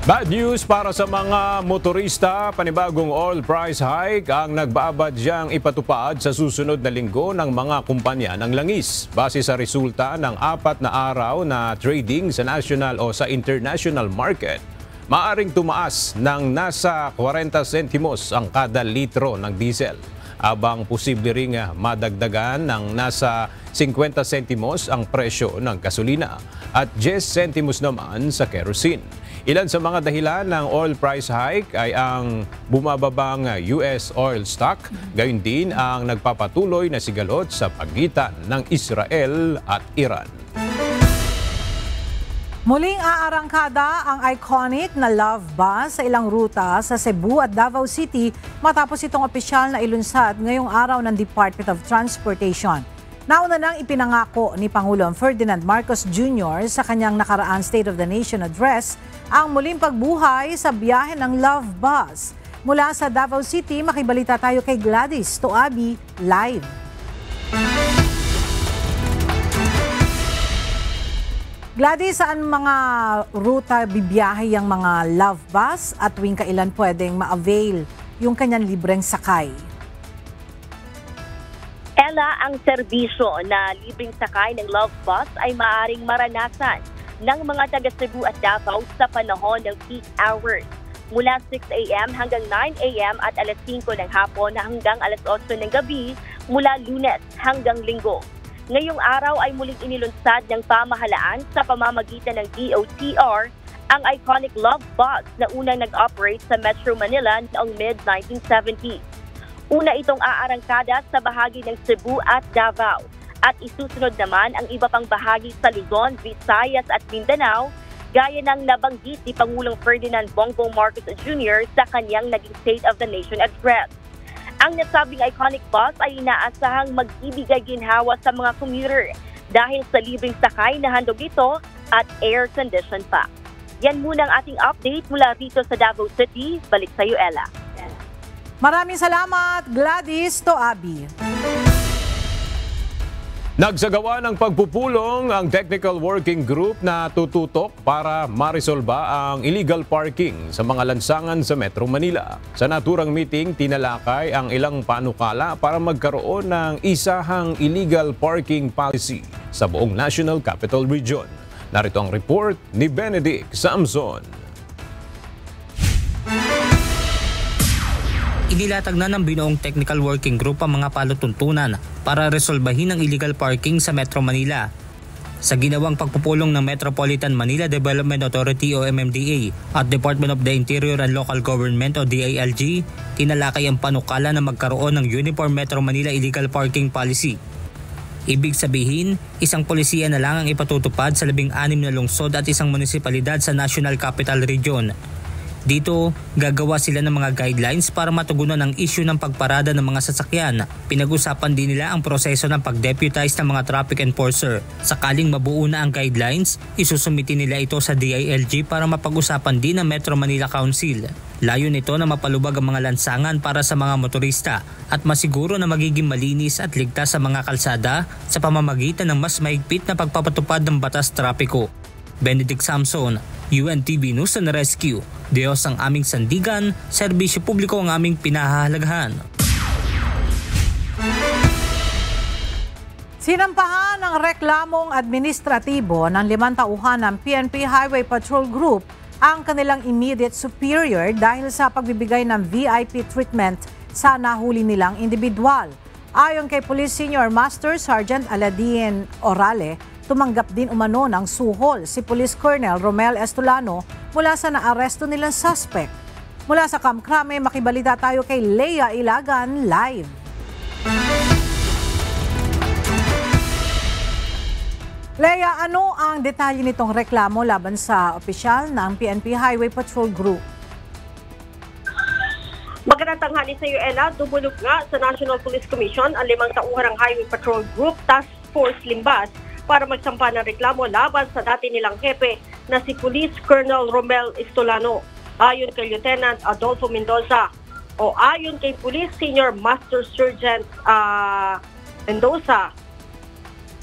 [SPEAKER 2] Bad news para sa mga motorista, panibagong oil price hike ang nagbabadyang ipatupad sa susunod na linggo ng mga kumpanya ng langis. Base sa resulta ng 4 na araw na trading sa national o sa international market, maaring tumaas ng nasa 40 sentimos ang kada litro ng diesel, habang posible ring madagdagan ng nasa 50 sentimos ang presyo ng gasolina at 10 sentimos naman sa kerosene. Ilan sa mga dahilan ng oil price hike ay ang bumababang US oil stock, gayon din ang nagpapatuloy na sigalot sa pagitan ng Israel at Iran.
[SPEAKER 1] Muling aarangkada ang iconic na Love Bus sa ilang ruta sa Cebu at Davao City matapos itong opisyal na ilunsad ngayong araw ng Department of Transportation. Nauna nang ipinangako ni Pangulong Ferdinand Marcos Jr. sa kanyang nakaraang State of the Nation address ang muling pagbuhay sa biyahe ng Love Bus. Mula sa Davao City, makibalita tayo kay Gladys Toabi live. Gladys, saan mga ruta bibiyahe yung mga Love Bus at tuwing kailan pwedeng ma-avail yung kanyang libreng sakay?
[SPEAKER 18] Ella, ang serbisyo na libreng sakay ng Love Bus ay maaaring maranasan ng mga taga Cebu at Davao sa panahon ng peak hours. Mula 6 a.m. hanggang 9 a.m. at alas 5 ng hapon hanggang alas 8 ng gabi mula Lunes hanggang Linggo. Ngayong araw ay muling inilunsad ng pamahalaan sa pamamagitan ng DOTR ang iconic Love Bus na unang nag-operate sa Metro Manila noong mid-1970s. Una itong aarangkada sa bahagi ng Cebu at Davao at isusunod naman ang iba pang bahagi sa Luzon, Visayas at Mindanao gaya ng nabanggit ni Pangulong Ferdinand Bongbong Marcos Jr. sa kanyang naging State of the Nation address. Ang nasabing iconic bus ay inaasahang mag-ibigay ginhawa sa mga commuter dahil sa libreng sakay na handog ito at air condition pa. Yan muna ang ating update mula rito sa Davao City. Balik sa iyo, Ella.
[SPEAKER 1] Maraming salamat, Gladys Toabi.
[SPEAKER 2] Nagsagawa ng pagpupulong ang Technical Working Group na tututok para marisolba ang illegal parking sa mga lansangan sa Metro Manila. Sa naturang meeting, tinalakay ang ilang panukala para magkaroon ng isahang illegal parking policy sa buong National Capital Region. Narito ang report ni Benedict Samson.
[SPEAKER 19] Inilatag na ng binuong Technical Working Group ang mga palutuntunan para resolbahin ang illegal parking sa Metro Manila. Sa ginawang pagpupulong ng Metropolitan Manila Development Authority o MMDA at Department of the Interior and Local Government o DILG, tinalakay ang panukala na magkaroon ng Uniform Metro Manila Illegal Parking Policy. Ibig sabihin, isang polisiya na lang ang ipatutupad sa 16 na lungsod at isang munisipalidad sa National Capital Region. Dito, gagawa sila ng mga guidelines para matugunan ang issue ng pagparada ng mga sasakyan. Pinag-usapan din nila ang proseso ng pag-deputize ng mga traffic enforcer. Sakaling mabuo na ang guidelines, isusumiti nila ito sa DILG para mapag-usapan din ng Metro Manila Council. Layo nito na mapalubag ang mga lansangan para sa mga motorista at masiguro na magiging malinis at ligtas sa mga kalsada sa pamamagitan ng mas mahigpit na pagpapatupad ng batas trapiko. Benedict Samson, UNTV News and Rescue. Diyos ang aming sandigan, serbisyo publiko ang aming pinahahalagahan.
[SPEAKER 1] Sinampahan ng reklamong administratibo ng 5 tauhan ng PNP Highway Patrol Group ang kanilang immediate superior dahil sa pagbibigay ng VIP treatment sa nahuli nilang individual. Ayon kay Police Senior Master Sergeant Aladin Orale, tumanggap din umano ng suhol si Police Colonel Romel Estolano mula sa naaresto nilang suspect. Mula sa Kamkrame, makibalita tayo kay Leia Ilagan live. Leia, ano ang detalye nitong reklamo laban sa opisyal ng PNP Highway Patrol Group?
[SPEAKER 20] Magandang tanghali sa iyo, Ella. Dumulog nga sa National Police Commission ang 5 tauhan ng Highway Patrol Group Task Force Limbas para magsampa ng reklamo laban sa dati nilang hepe na si Police Colonel Romel Estolano. Ayon kay Lieutenant Adolfo Mendoza o ayon kay Police Senior Master Sergeant Mendoza,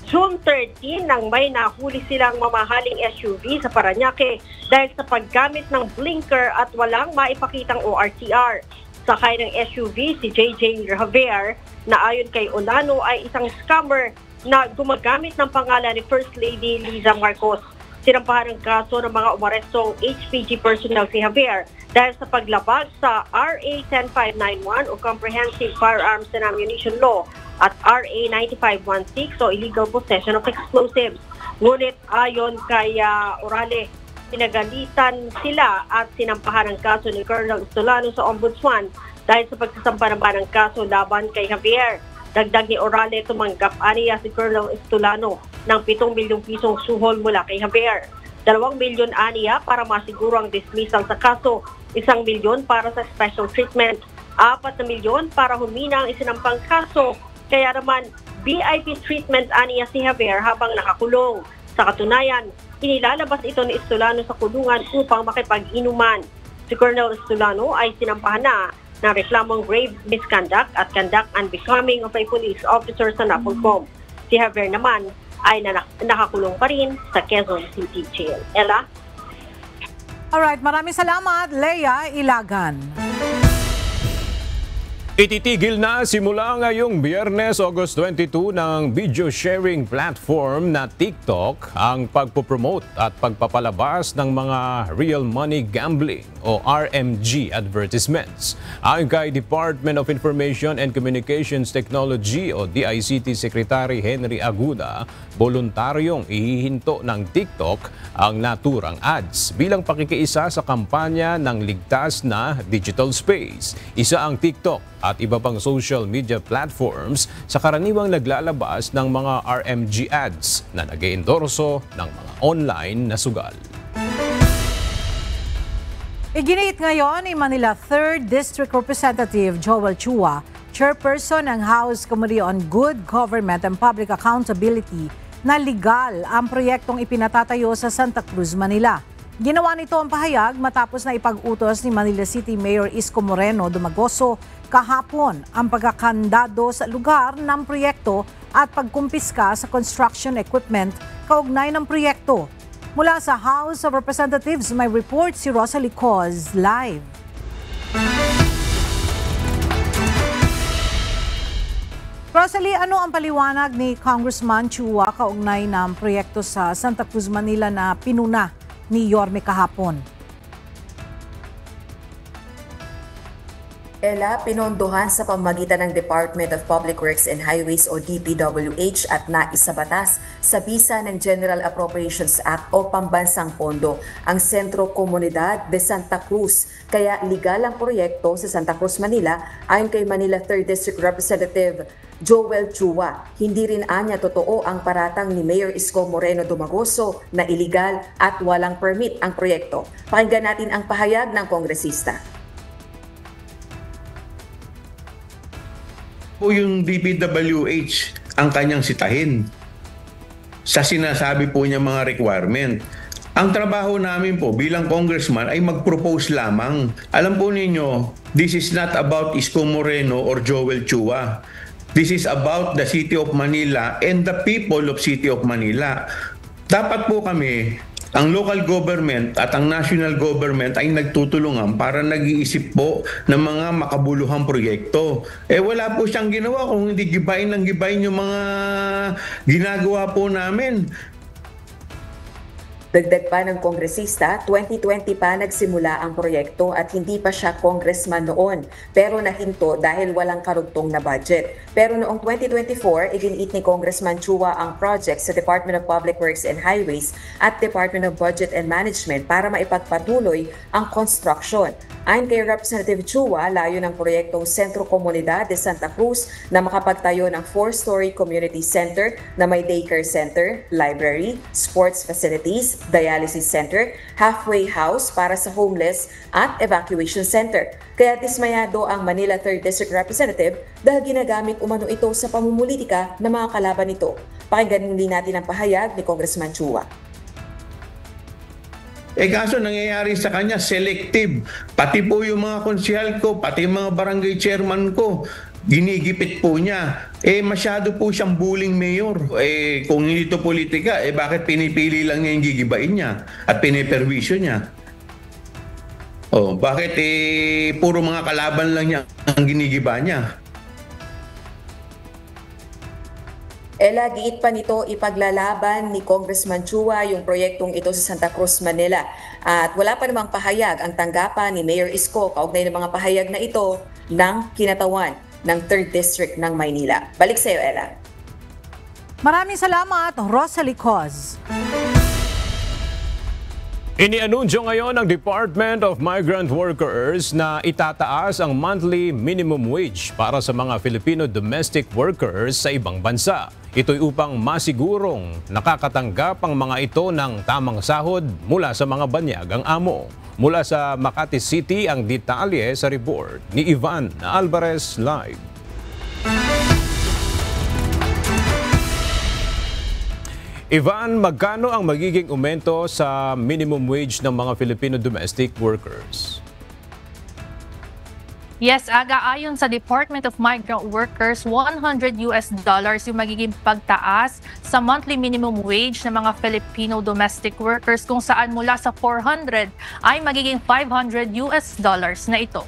[SPEAKER 20] June 13 nang may nahuli silang mamahaling SUV sa Parañaque dahil sa paggamit ng blinker at walang maipakitang ORCR. Sakay ng SUV si JJ Javier na ayon kay Olano ay isang scammer na gumagamit ng pangalan ni First Lady Liza Marcos. Sinampahan ng kaso ng mga umarestong HPG personnel si Javier dahil sa paglabag sa RA 10591 o Comprehensive Firearms and Ammunition Law at RA 9516 o Illegal Possession of Explosives. Ngunit ayon kay Orale, pinagalitan sila at sinampahan ng kaso ni Colonel Estolano sa Ombudsman dahil sa pagsasampa naman ng kaso laban kay Javier. Dagdag ni Orale, tumanggap aniya si Colonel Estolano ng 7 milyong pisong suhol mula kay Javier. 2 milyon aniya para masiguro ang dismissal sa kaso, 1 milyon para sa special treatment, 4 na milyon para humina ang isinampang kaso. Kaya naman, VIP treatment aniya si Javier habang nakakulong. Sa katunayan, inilalabas ito ni Estolano sa kulungan upang makipag-inuman. Si Colonel Estolano ay sinampahan na ng reklamong grave misconduct at conduct unbecoming of a police officer sa Napolcom. Si Javier naman ay nakakulong pa rin sa Quezon City Jail. Ella?
[SPEAKER 1] Alright, maraming salamat, Leia Ilagan.
[SPEAKER 2] Ititigil na simula ngayong Biyernes, August 22 ng video sharing platform na TikTok ang pagpopromote at pagpapalabas ng mga real money gambling o RMG advertisements. Ayon kay Department of Information and Communications Technology o DICT Secretary Henry Aguda, voluntaryong ihihinto ng TikTok ang naturang ads bilang pakikiisa sa kampanya ng ligtas na digital space. Isa ang TikTok at iba pang social media platforms sa karaniwang naglalabas ng mga RMG ads na nag-iendorso ng mga online na sugal.
[SPEAKER 1] Iginiit ngayon ni Manila 3rd District Representative Joel Chua, chairperson ng House Committee on Good Government and Public Accountability, na legal ang proyektong ipinatatayo sa Santa Cruz, Manila. Ginawa nito ang pahayag matapos na ipag-utos ni Manila City Mayor Isko Moreno Dumagoso kahapon ang pagkakandado sa lugar ng proyekto at pagkumpiska sa construction equipment kaugnay ng proyekto. Mula sa House of Representatives, may report si Rosalie Coz live. Rosalie, ano ang paliwanag ni Congressman Chua kaugnay ng proyekto sa Santa Cruz, Manila na pinuna ni Yorme kahapon?
[SPEAKER 12] Ella, pinondohan sa pamamagitan ng Department of Public Works and Highways o DPWH at naisabatas sa bisa ng General Appropriations Act o Pambansang Pondo ang Sentro Comunidad de Santa Cruz. Kaya legal ang proyekto sa Santa Cruz, Manila ayon kay Manila 3rd District Representative Joel Chua. Hindi rin anya totoo ang paratang ni Mayor Isko Moreno Dumagoso na iligal at walang permit ang proyekto. Pakinggan natin ang pahayag ng kongresista.
[SPEAKER 21] Po yung DPWH ang kanyang sitahin sa sinasabi po niya mga requirement. Ang trabaho namin po bilang congressman ay mag-propose lamang. Alam po ninyo, this is not about Isko Moreno or Joel Chua. This is about the City of Manila and the people of City of Manila. Dapat po kami, ang local government at ang national government ay nagtutulungan para nag-iisip po ng mga makabuluhang proyekto. Wala po siyang ginawa kung hindi gibain ng gibain yung mga ginagawa po namin.
[SPEAKER 12] Dagdag pa ng kongresista, 2020 pa nagsimula ang proyekto at hindi pa siya congressman noon, pero nahinto dahil walang karugtong na budget. Pero noong 2024, iginiit ni Congressman Chua ang project sa Department of Public Works and Highways at Department of Budget and Management para maipagpatuloy ang construction. Ayon kay Representative Chua, layo ng proyektong Sentro Comunidad de Santa Cruz na makapagtayo ng 4-story community center na may daycare center, library, sports facilities, dialysis center, halfway house para sa homeless at evacuation center. Kaya dismayado ang Manila 3rd District Representative dahil ginagamit umano ito sa pamumulitika ng mga kalaban nito. Pakinggan din natin ang pahayag ni Congressman Chua.
[SPEAKER 21] Kaso nangyayari sa kanya, selective. Pati po yung mga konsehal ko, pati yung mga barangay chairman ko, ginigipit po niya. Masyado po siyang bullying mayor. Kung hindi ito politika, bakit pinipili lang niya yung gigibain niya at piniperwisyo niya? Bakit puro mga kalaban lang niya ang ginigiba niya?
[SPEAKER 12] Ella, giit pa nito ipaglalaban ni Congressman Chua yung proyektong ito sa Santa Cruz, Manila. At wala pa namang pahayag ang tanggapan ni Mayor Isko kaugnay ng mga pahayag na ito ng kinatawan ng 3rd District ng Maynila. Balik sa iyo, Ella.
[SPEAKER 1] Maraming salamat, Rosalie Coz.
[SPEAKER 2] Inianunsyo ngayon ng Department of Migrant Workers na itataas ang monthly minimum wage para sa mga Filipino domestic workers sa ibang bansa. Ito'y upang masigurong nakakatanggap ang mga ito ng tamang sahod mula sa mga banyagang amo. Mula sa Makati City, ang detalye sa report ni Ivan Alvarez Live. Ivan, magkano ang magiging aumento sa minimum wage ng mga Filipino domestic workers?
[SPEAKER 3] Yes, Aga, ayon sa Department of Migrant Workers, $100 yung magiging pagtaas sa monthly minimum wage ng mga Filipino domestic workers, kung saan mula sa 400 ay magiging $500 na ito.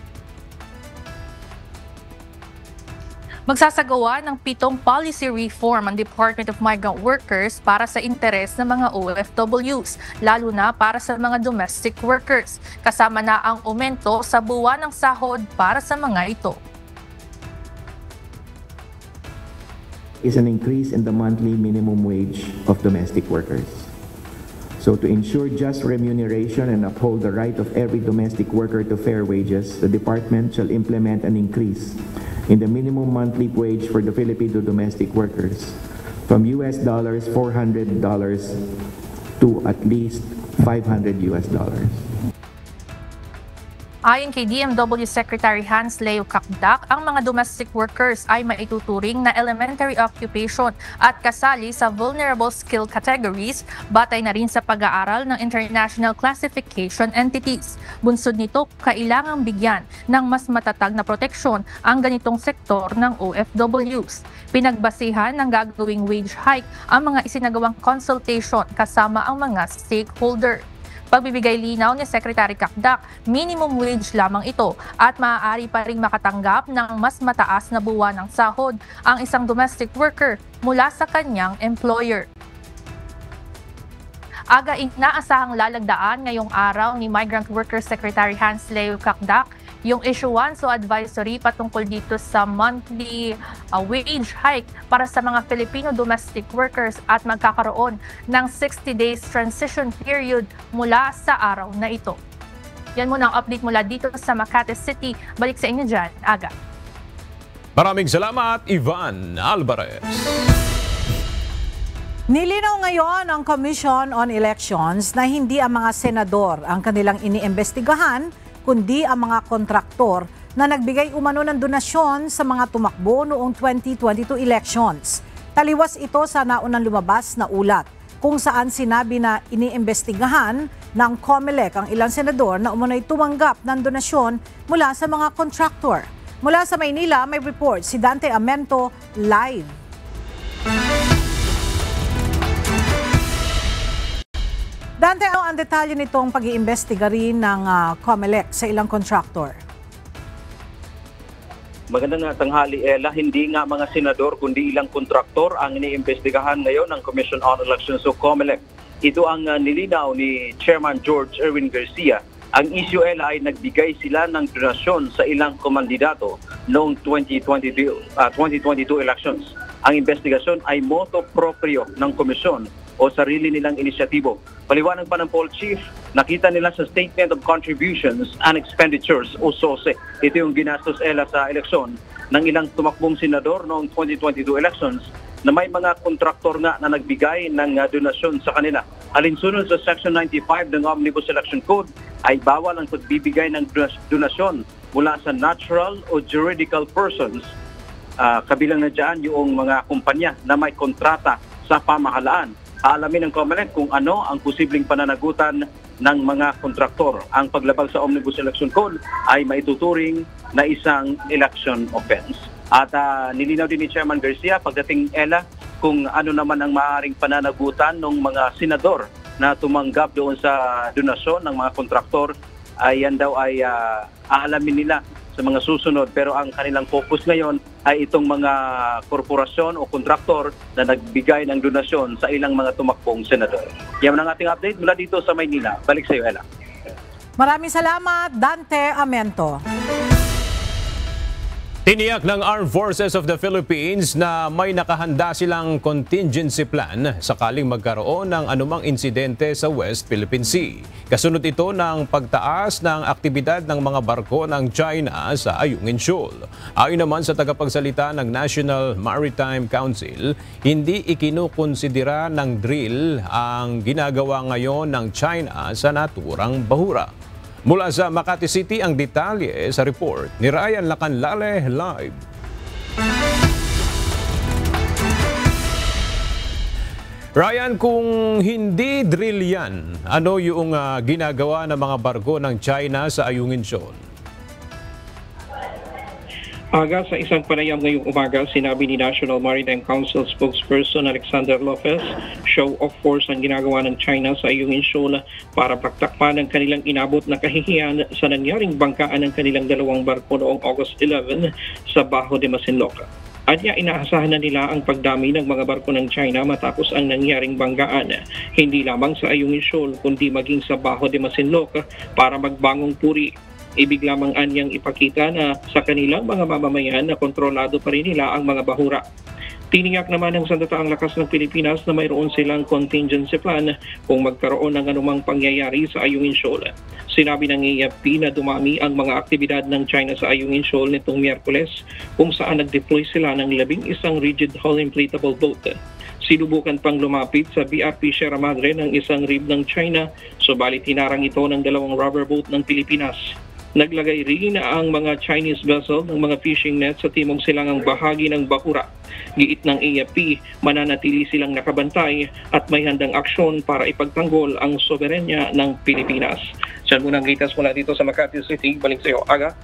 [SPEAKER 3] Magsasagawa ng 7 policy reform ang Department of Migrant Workers para sa interes ng mga OFWs, lalo na para sa mga domestic workers. Kasama na ang aumento sa buwan ng sahod para sa mga ito.
[SPEAKER 22] Is an increase in the monthly minimum wage of domestic workers. So to ensure just remuneration and uphold the right of every domestic worker to fair wages, the department shall implement an increase in the minimum monthly wage for the Filipino domestic workers from $400 to at least $500.
[SPEAKER 3] Ayon kay DMW Secretary Hans Leo Kakdak, ang mga domestic workers ay maituturing na elementary occupation at kasali sa vulnerable skill categories, batay na rin sa pag-aaral ng International Classification Entities. Bunsod nito, kailangang bigyan ng mas matatag na proteksyon ang ganitong sektor ng OFWs. Pinagbasihan ng gagawing wage hike ang mga isinagawang consultation kasama ang mga stakeholder. Pagbibigay linaw ni Secretary Kakdak, minimum wage lamang ito at maaari pa ring makatanggap ng mas mataas na buwan ng sahod ang isang domestic worker mula sa kanyang employer. Aga, inaasahang lalagdaan ngayong araw ni Migrant Workers Secretary Hans Leo Kakdak yung issuance o advisory patungkol dito sa monthly wage hike para sa mga Filipino domestic workers at magkakaroon ng 60 days transition period mula sa araw na ito. Yan muna ang update mula dito sa Makati City. Balik sa inyo dyan, Aga.
[SPEAKER 2] Maraming salamat, Ivan Alvarez.
[SPEAKER 1] Nilinaw ngayon ang Commission on Elections na hindi ang mga senador ang kanilang iniimbestigahan, kundi ang mga kontraktor na nagbigay umano ng donasyon sa mga tumakbo noong 2022 elections. Taliwas ito sa naunang lumabas na ulat kung saan sinabi na iniimbestigahan ng COMELEC ang ilang senador na umano'y tumanggap ng donasyon mula sa mga kontraktor. Mula sa Maynila, may report si Dante Amento live. Dante, ano ang detalye nitong pag-iimbestiga rin ng COMELEC sa ilang kontraktor?
[SPEAKER 23] Magandang tanghali, Ella. Hindi nga mga senador kundi ilang kontraktor ang iniimbestigahan ngayon ng Commission on Elections o COMELEC. Ito ang nilinaw ni Chairman George Erwin Garcia. Ang issue, Ella, ay nagbigay sila ng donasyon sa ilang komandidato noong 2022 elections. Ang investigasyon ay motu proprio ng komisyon o sarili nilang inisyatibo. Paliwanag pa ng poll chief, nakita nila sa Statement of Contributions and Expenditures o SOSE. Ito yung ginastos, Ella, sa eleksyon ng ilang tumakbong senador noong 2022 elections na may mga kontraktor nga na nagbigay ng donasyon sa kanila. Alinsunod sa Section 95 ng Omnibus Election Code ay bawal ang pagbibigay ng donasyon mula sa natural o juridical persons. Kabilang na dyan yung mga kumpanya na may kontrata sa pamahalaan. Aalamin ng COMELEC kung ano ang posibleng pananagutan ng mga kontraktor. Ang paglabag sa Omnibus Election Code ay maituturing na isang election offense. At nilinaw din ni Chairman Garcia pagdating, Ella, kung ano naman ang maaaring pananagutan ng mga senador na tumanggap doon sa donasyon ng mga kontraktor, ay yan daw ay aalamin nila sa mga susunod. Pero ang kanilang focus ngayon ay itong mga korporasyon o kontraktor na nagbigay ng donasyon sa ilang mga tumakbong senador. Yan ang ating update mula dito sa Maynila. Balik sa iyo, Ella.
[SPEAKER 1] Maraming salamat, Dante Amento.
[SPEAKER 2] Tiniyak ng Armed Forces of the Philippines na may nakahanda silang contingency plan sakaling magkaroon ng anumang insidente sa West Philippine Sea. Kasunod ito ng pagtaas ng aktibidad ng mga barko ng China sa Ayungin Shoal. Ayon naman sa tagapagsalita ng National Maritime Council, hindi ikinukonsidera ng drill ang ginagawa ngayon ng China sa naturang bahura. Mula sa Makati City, ang detalye sa report ni Ryan Lacanlale live. Ryan, kung hindi drill yan, ano yung ginagawa ng mga barko ng China sa Ayungin Shoal?
[SPEAKER 4] Aga sa isang panayam ngayong umaga, sinabi ni National Maritime Council spokesperson Alexander Lopez, show of force ang ginagawa ng China sa Ayungin Shoal para pagtakpan ang kanilang inabot na kahihiyan sa nangyaring bangkaan ng kanilang dalawang barko noong August 11 sa Bajo de Masinloc. Anya, inaasahan na nila ang pagdami ng mga barko ng China matapos ang nangyaring banggaan, hindi lamang sa Ayungin Shoal kundi maging sa Bajo de Masinloc para magbangong puri. Ibig lamang anyang ipakita na sa kanilang mga mamamayan na kontrolado pa rin nila ang mga bahura. Tiniyak naman ng Sandataang Lakas ng Pilipinas na mayroon silang contingency plan kung magkaroon ng anumang pangyayari sa Ayungin Shoal. Sinabi ng AFP na dumami ang mga aktibidad ng China sa Ayungin Shoal nitong Miyerkules kung saan nag-deploy sila ng 11 rigid hull inflatable boat. Sinubukan pang lumapit sa BRP Sierra Madre ng isang RIB ng China, subalit hinarang ito ng 2 rubber boat ng Pilipinas. Naglagay rin ang mga Chinese vessel ng mga fishing net sa timog silangang bahagi ng bahura. Giit ng AFP, mananatili silang nakabantay at may handang aksyon para ipagtanggol ang soberenya ng Pilipinas. Diyan muna ang latest mula dito sa Makati City. Balik sa iyo, Aga.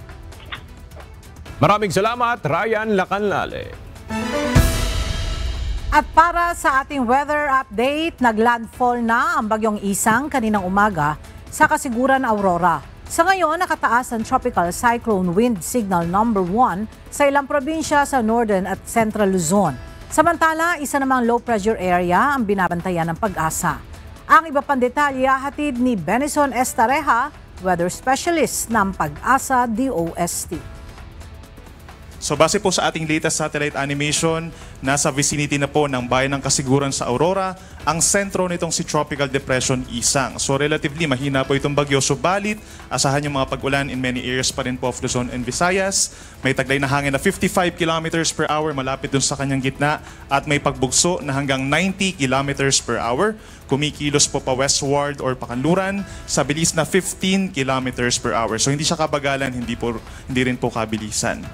[SPEAKER 2] Maraming salamat, Ryan Lacanlale.
[SPEAKER 1] At para sa ating weather update, naglandfall na ang bagyong Isang kaninang umaga sa Kasiguran, Aurora. Sa ngayon, nakataas ang Tropical Cyclone Wind Signal number 1 sa ilang probinsya sa Northern at Central Luzon. Samantala, isa namang low pressure area ang binabantayan ng Pag-asa. Ang iba pang detalye hatid ni Benison Estareja, weather specialist ng Pag-asa DOST.
[SPEAKER 5] So base po sa ating latest satellite animation, nasa vicinity na po ng bayan ng Kasiguran sa Aurora, ang sentro nitong si Tropical Depression Isang. So relatively mahina po itong bagyo, subalit asahan yung mga pag-ulan in many areas pa rin po of Luzon and Visayas. May taglay na hangin na 55 kilometers per hour malapit dun sa kanyang gitna at may pagbugso na hanggang 90 kilometers per hour. Kumikilos po pa westward or pakanluran sa bilis na 15 kilometers per hour. So hindi siya kabagalan, hindi rin po kabilisan.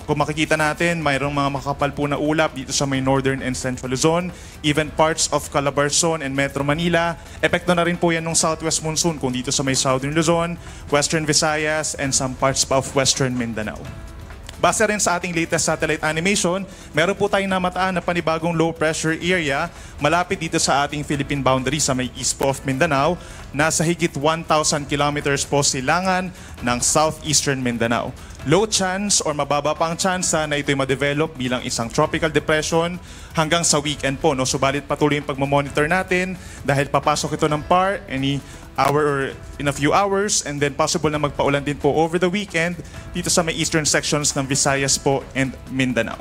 [SPEAKER 5] Kung makikita natin, mayroong mga makakapal po na ulap dito sa may Northern and Central Luzon, even parts of Calabarzon and Metro Manila. Epekto na rin po yan ng southwest monsoon kung dito sa may Southern Luzon, Western Visayas, and some parts pa of Western Mindanao. Base rin sa ating latest satellite animation, meron po tayong namataan na panibagong low pressure area malapit dito sa ating Philippine boundary sa may east po of Mindanao. Nasa higit 1,000 kilometers po silangan ng southeastern Mindanao. Low chance or mababa pang tsansa na ito'y ma-develop bilang isang tropical depression hanggang sa weekend po. No? Subalit patuloy yung pagmamonitor natin dahil papasok ito ng PAR any hour or in a few hours, and then possible na magpaulan din po over the weekend dito sa may eastern sections ng Visayas po and Mindanao.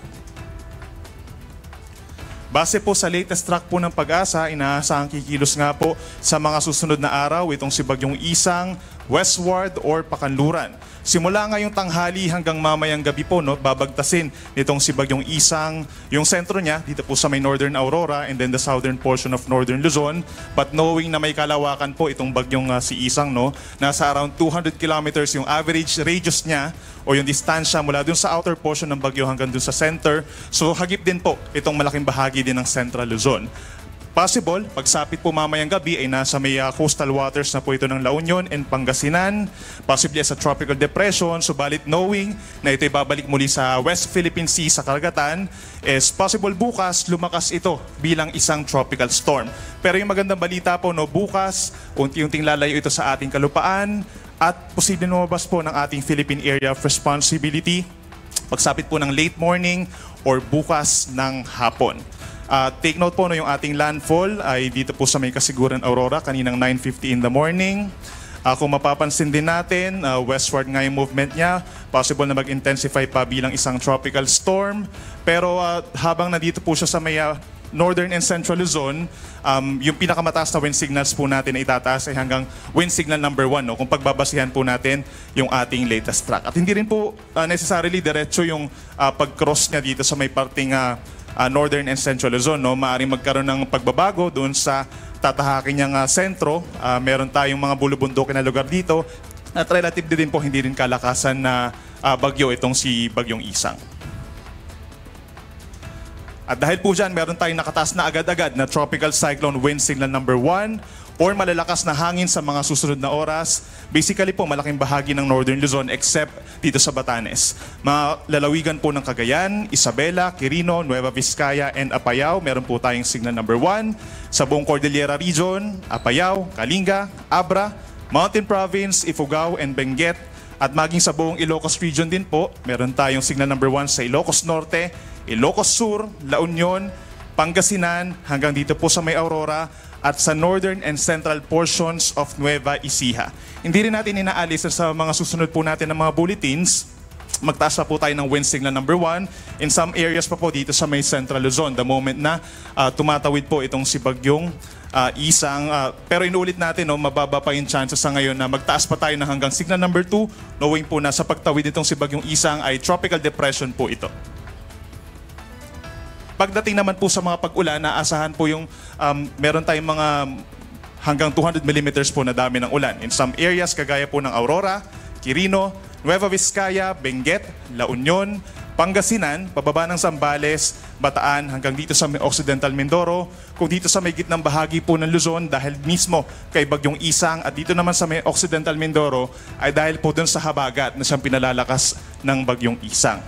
[SPEAKER 5] Base po sa latest track po ng Pag-asa, inaasahang kikilos nga po sa mga susunod na araw itong si Bagyong Isang, westward or pakanluran. Simula ngayong tanghali hanggang mamayang gabi po, babagtasin nitong si Bagyong Isang, yung sentro niya dito po sa may Northern Aurora and then the southern portion of Northern Luzon. But knowing na may kalawakan po itong bagyong si Isang, nasa around 200 kilometers yung average radius niya o yung distansya mula dun sa outer portion ng bagyo hanggang dun sa center. So hagip din po itong malaking bahagi din ng Central Luzon. Possible, pagsapit po mamayang gabi ay nasa may coastal waters na po ito ng La Union and Pangasinan. Possibly as a tropical depression, subalit knowing na ito'y babalik muli sa West Philippine Sea sa karagatan, is possible bukas lumakas ito bilang isang tropical storm. Pero yung magandang balita po, bukas, unti-unting lalayo ito sa ating kalupaan at posibleng lumabas po ng ating Philippine Area of Responsibility. pagsapit po ng late morning or bukas ng hapon. Take note po, yung ating landfall ay dito po sa may Kasiguran, Aurora, kaninang 9:50 in the morning. Kung mapapansin din natin, westward nga yung movement niya. Possible na mag-intensify pa bilang isang tropical storm. Pero habang nandito po siya sa may northern and central Luzon, yung pinakamataas na wind signals po natin ay itataas ay hanggang wind signal number 1, kung pagbabasihan po natin yung ating latest track. At hindi rin po necessarily diretso yung pag-cross niya dito sa may parting northern and central Luzon. Maaaring magkaroon ng pagbabago doon sa tatahakin niyang sentro. Meron tayong mga bulubundukin na lugar dito at relative din po hindi rin kalakasan na bagyo itong si Bagyong Isang. At dahil po dyan, meron tayong nakataas na agad-agad na tropical cyclone wind signal number 1 or malalakas na hangin sa mga susunod na oras. Basically po, malaking bahagi ng Northern Luzon except dito sa Batanes. Mga lalawigan po ng Cagayan, Isabela, Quirino, Nueva Vizcaya, and Apayao. Meron po tayong signal number 1. Sa buong Cordillera Region, Apayao, Kalinga, Abra, Mountain Province, Ifugao, and Benguet. At maging sa buong Ilocos Region din po, meron tayong signal number 1 sa Ilocos Norte, Ilocos Sur, La Union, Pangasinan, hanggang dito po sa may Aurora, at sa northern and central portions of Nueva Ecija. Hindi rin natin inaalis sa mga susunod po natin ng mga bulletins. Magtaas pa po tayo ng wind signal number 1 in some areas pa po dito sa may central Luzon the moment na tumatawid po itong si Bagyong Isang. Pero inuulit natin, mababa pa yung chances sa ngayon na magtaas pa tayo ng hanggang signal number 2, knowing po na sa pagtawid itong si Bagyong Isang ay tropical depression po ito. Pagdating naman po sa mga pag-ulan, naasahan po yung meron tayong mga hanggang 200 millimeters po na dami ng ulan. In some areas, kagaya po ng Aurora, Quirino, Nueva Vizcaya, Benguet, La Union, Pangasinan, pababa ng Zambales, Bataan, hanggang dito sa may Occidental Mindoro, kung dito sa may gitnang bahagi po ng Luzon dahil mismo kay Bagyong Isang, at dito naman sa may Occidental Mindoro ay dahil po dun sa habagat na siyang pinalalakas ng Bagyong Isang.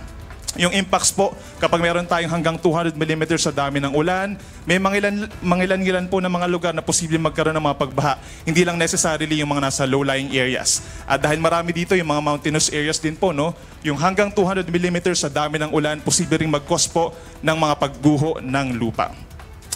[SPEAKER 5] Yung impacts po, kapag meron tayong hanggang 200 mm sa dami ng ulan, may mangilan-ngilan po ng mga lugar na posibleng magkaroon ng mga pagbaha. Hindi lang necessarily yung mga nasa low-lying areas. At dahil marami dito yung mga mountainous areas din po, yung hanggang 200 mm sa dami ng ulan, posible ring mag-cause po ng mga pagguho ng lupa.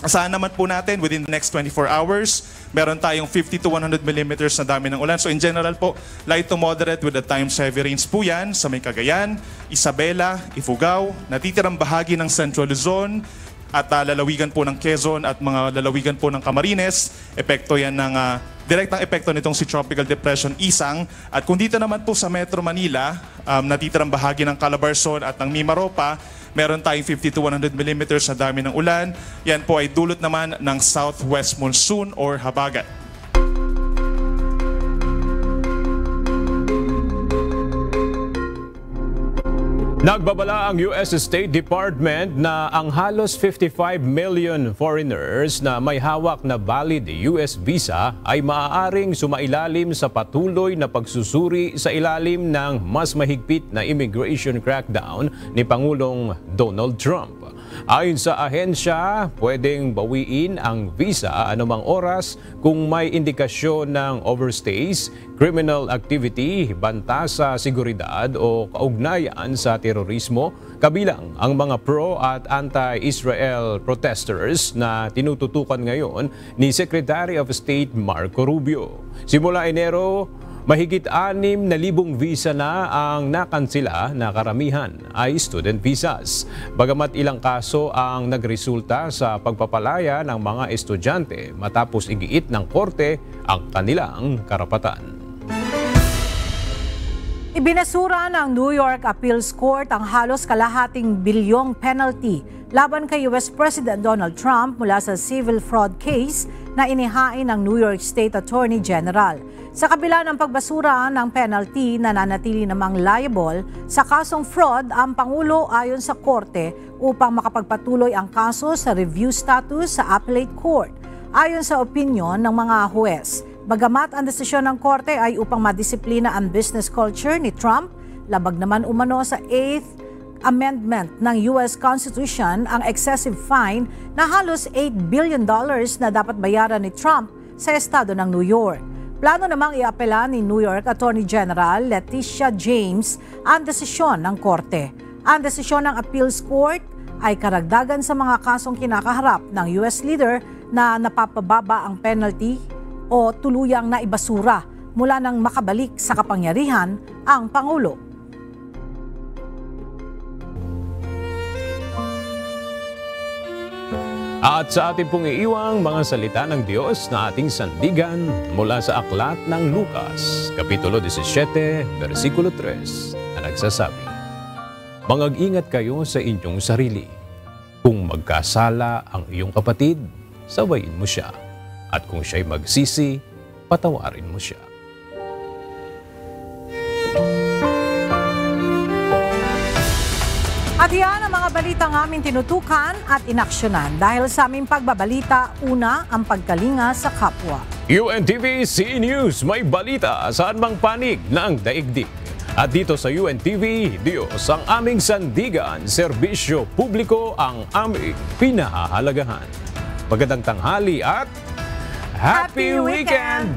[SPEAKER 5] Asahan naman po natin, within the next 24 hours, meron tayong 50 to 100 millimeters na dami ng ulan. So in general po, light to moderate with the times heavy rains po yan sa may Cagayan, Isabela, Ifugao, natitirang bahagi ng Central Luzon, at lalawigan po ng Quezon at mga lalawigan po ng Camarines. Epekto yan ng direktang epekto nitong si Tropical Depression Isang. At kung dito naman po sa Metro Manila, natitirang bahagi ng Calabarzon at ng Mimaropa, meron tayong 50 to 100 millimeters na dami ng ulan. Yan po ay dulot naman ng southwest monsoon or habagat.
[SPEAKER 2] Nagbabala ang US State Department na ang halos 55 million foreigners na may hawak na valid US visa ay maaaring sumailalim sa patuloy na pagsusuri sa ilalim ng mas mahigpit na immigration crackdown ni Pangulong Donald Trump. Ayon sa ahensya, pwedeng bawiin ang visa anumang oras kung may indikasyon ng overstays, criminal activity, banta sa seguridad o kaugnayan sa terorismo, kabilang ang mga pro- at anti-Israel protesters na tinututukan ngayon ni Secretary of State Marco Rubio. Simula Enero, mahigit 6,000 visa na ang nakansela, na karamihan ay student visas. Bagamat ilang kaso ang nagresulta sa pagpapalaya ng mga estudyante matapos igiit ng korte ang kanilang karapatan.
[SPEAKER 1] Ibinasura ng New York Appeals Court ang halos kalahating bilyong penalty laban kay US President Donald Trump mula sa civil fraud case na inihain ng New York State Attorney General. Sa kabila ng pagbasura ng penalty, nananatili namang liable sa kasong fraud ang Pangulo ayon sa korte upang makapagpatuloy ang kaso sa review status sa appellate court. Ayon sa opinyon ng mga huwes, bagamat ang desisyon ng korte ay upang madisiplina ang business culture ni Trump, labag naman umano sa 8th Amendment ng US Constitution ang excessive fine na halos $8 billion na dapat bayaran ni Trump sa estado ng New York. Plano namang iapela ni New York Attorney General Letitia James ang desisyon ng korte. Ang desisyon ng Appeals Court ay karagdagan sa mga kasong kinakaharap ng US leader na napapababa ang penalty o tuluyang naibasura mula nang makabalik sa kapangyarihan ang Pangulo.
[SPEAKER 2] At sa ating pong iiwang mga salita ng Diyos na ating sandigan mula sa aklat ng Lucas, Kapitulo 17, versikulo 3, na nagsasabi, "Mag-ingat kayo sa inyong sarili. Kung magkasala ang iyong kapatid, sawayin mo siya. At kung siya'y magsisi, patawarin mo siya."
[SPEAKER 1] At yan ang mga balitang aming tinutukan at inaksyonan. Dahil sa aming pagbabalita, una ang pagkalinga sa kapwa.
[SPEAKER 2] UNTV C News, may balita saan mang panig ng daigdig. At dito sa UNTV, Diyos ang aming sandigan, serbisyo publiko ang aming pinahahalagahan. Magandang tanghali at Happy Weekend!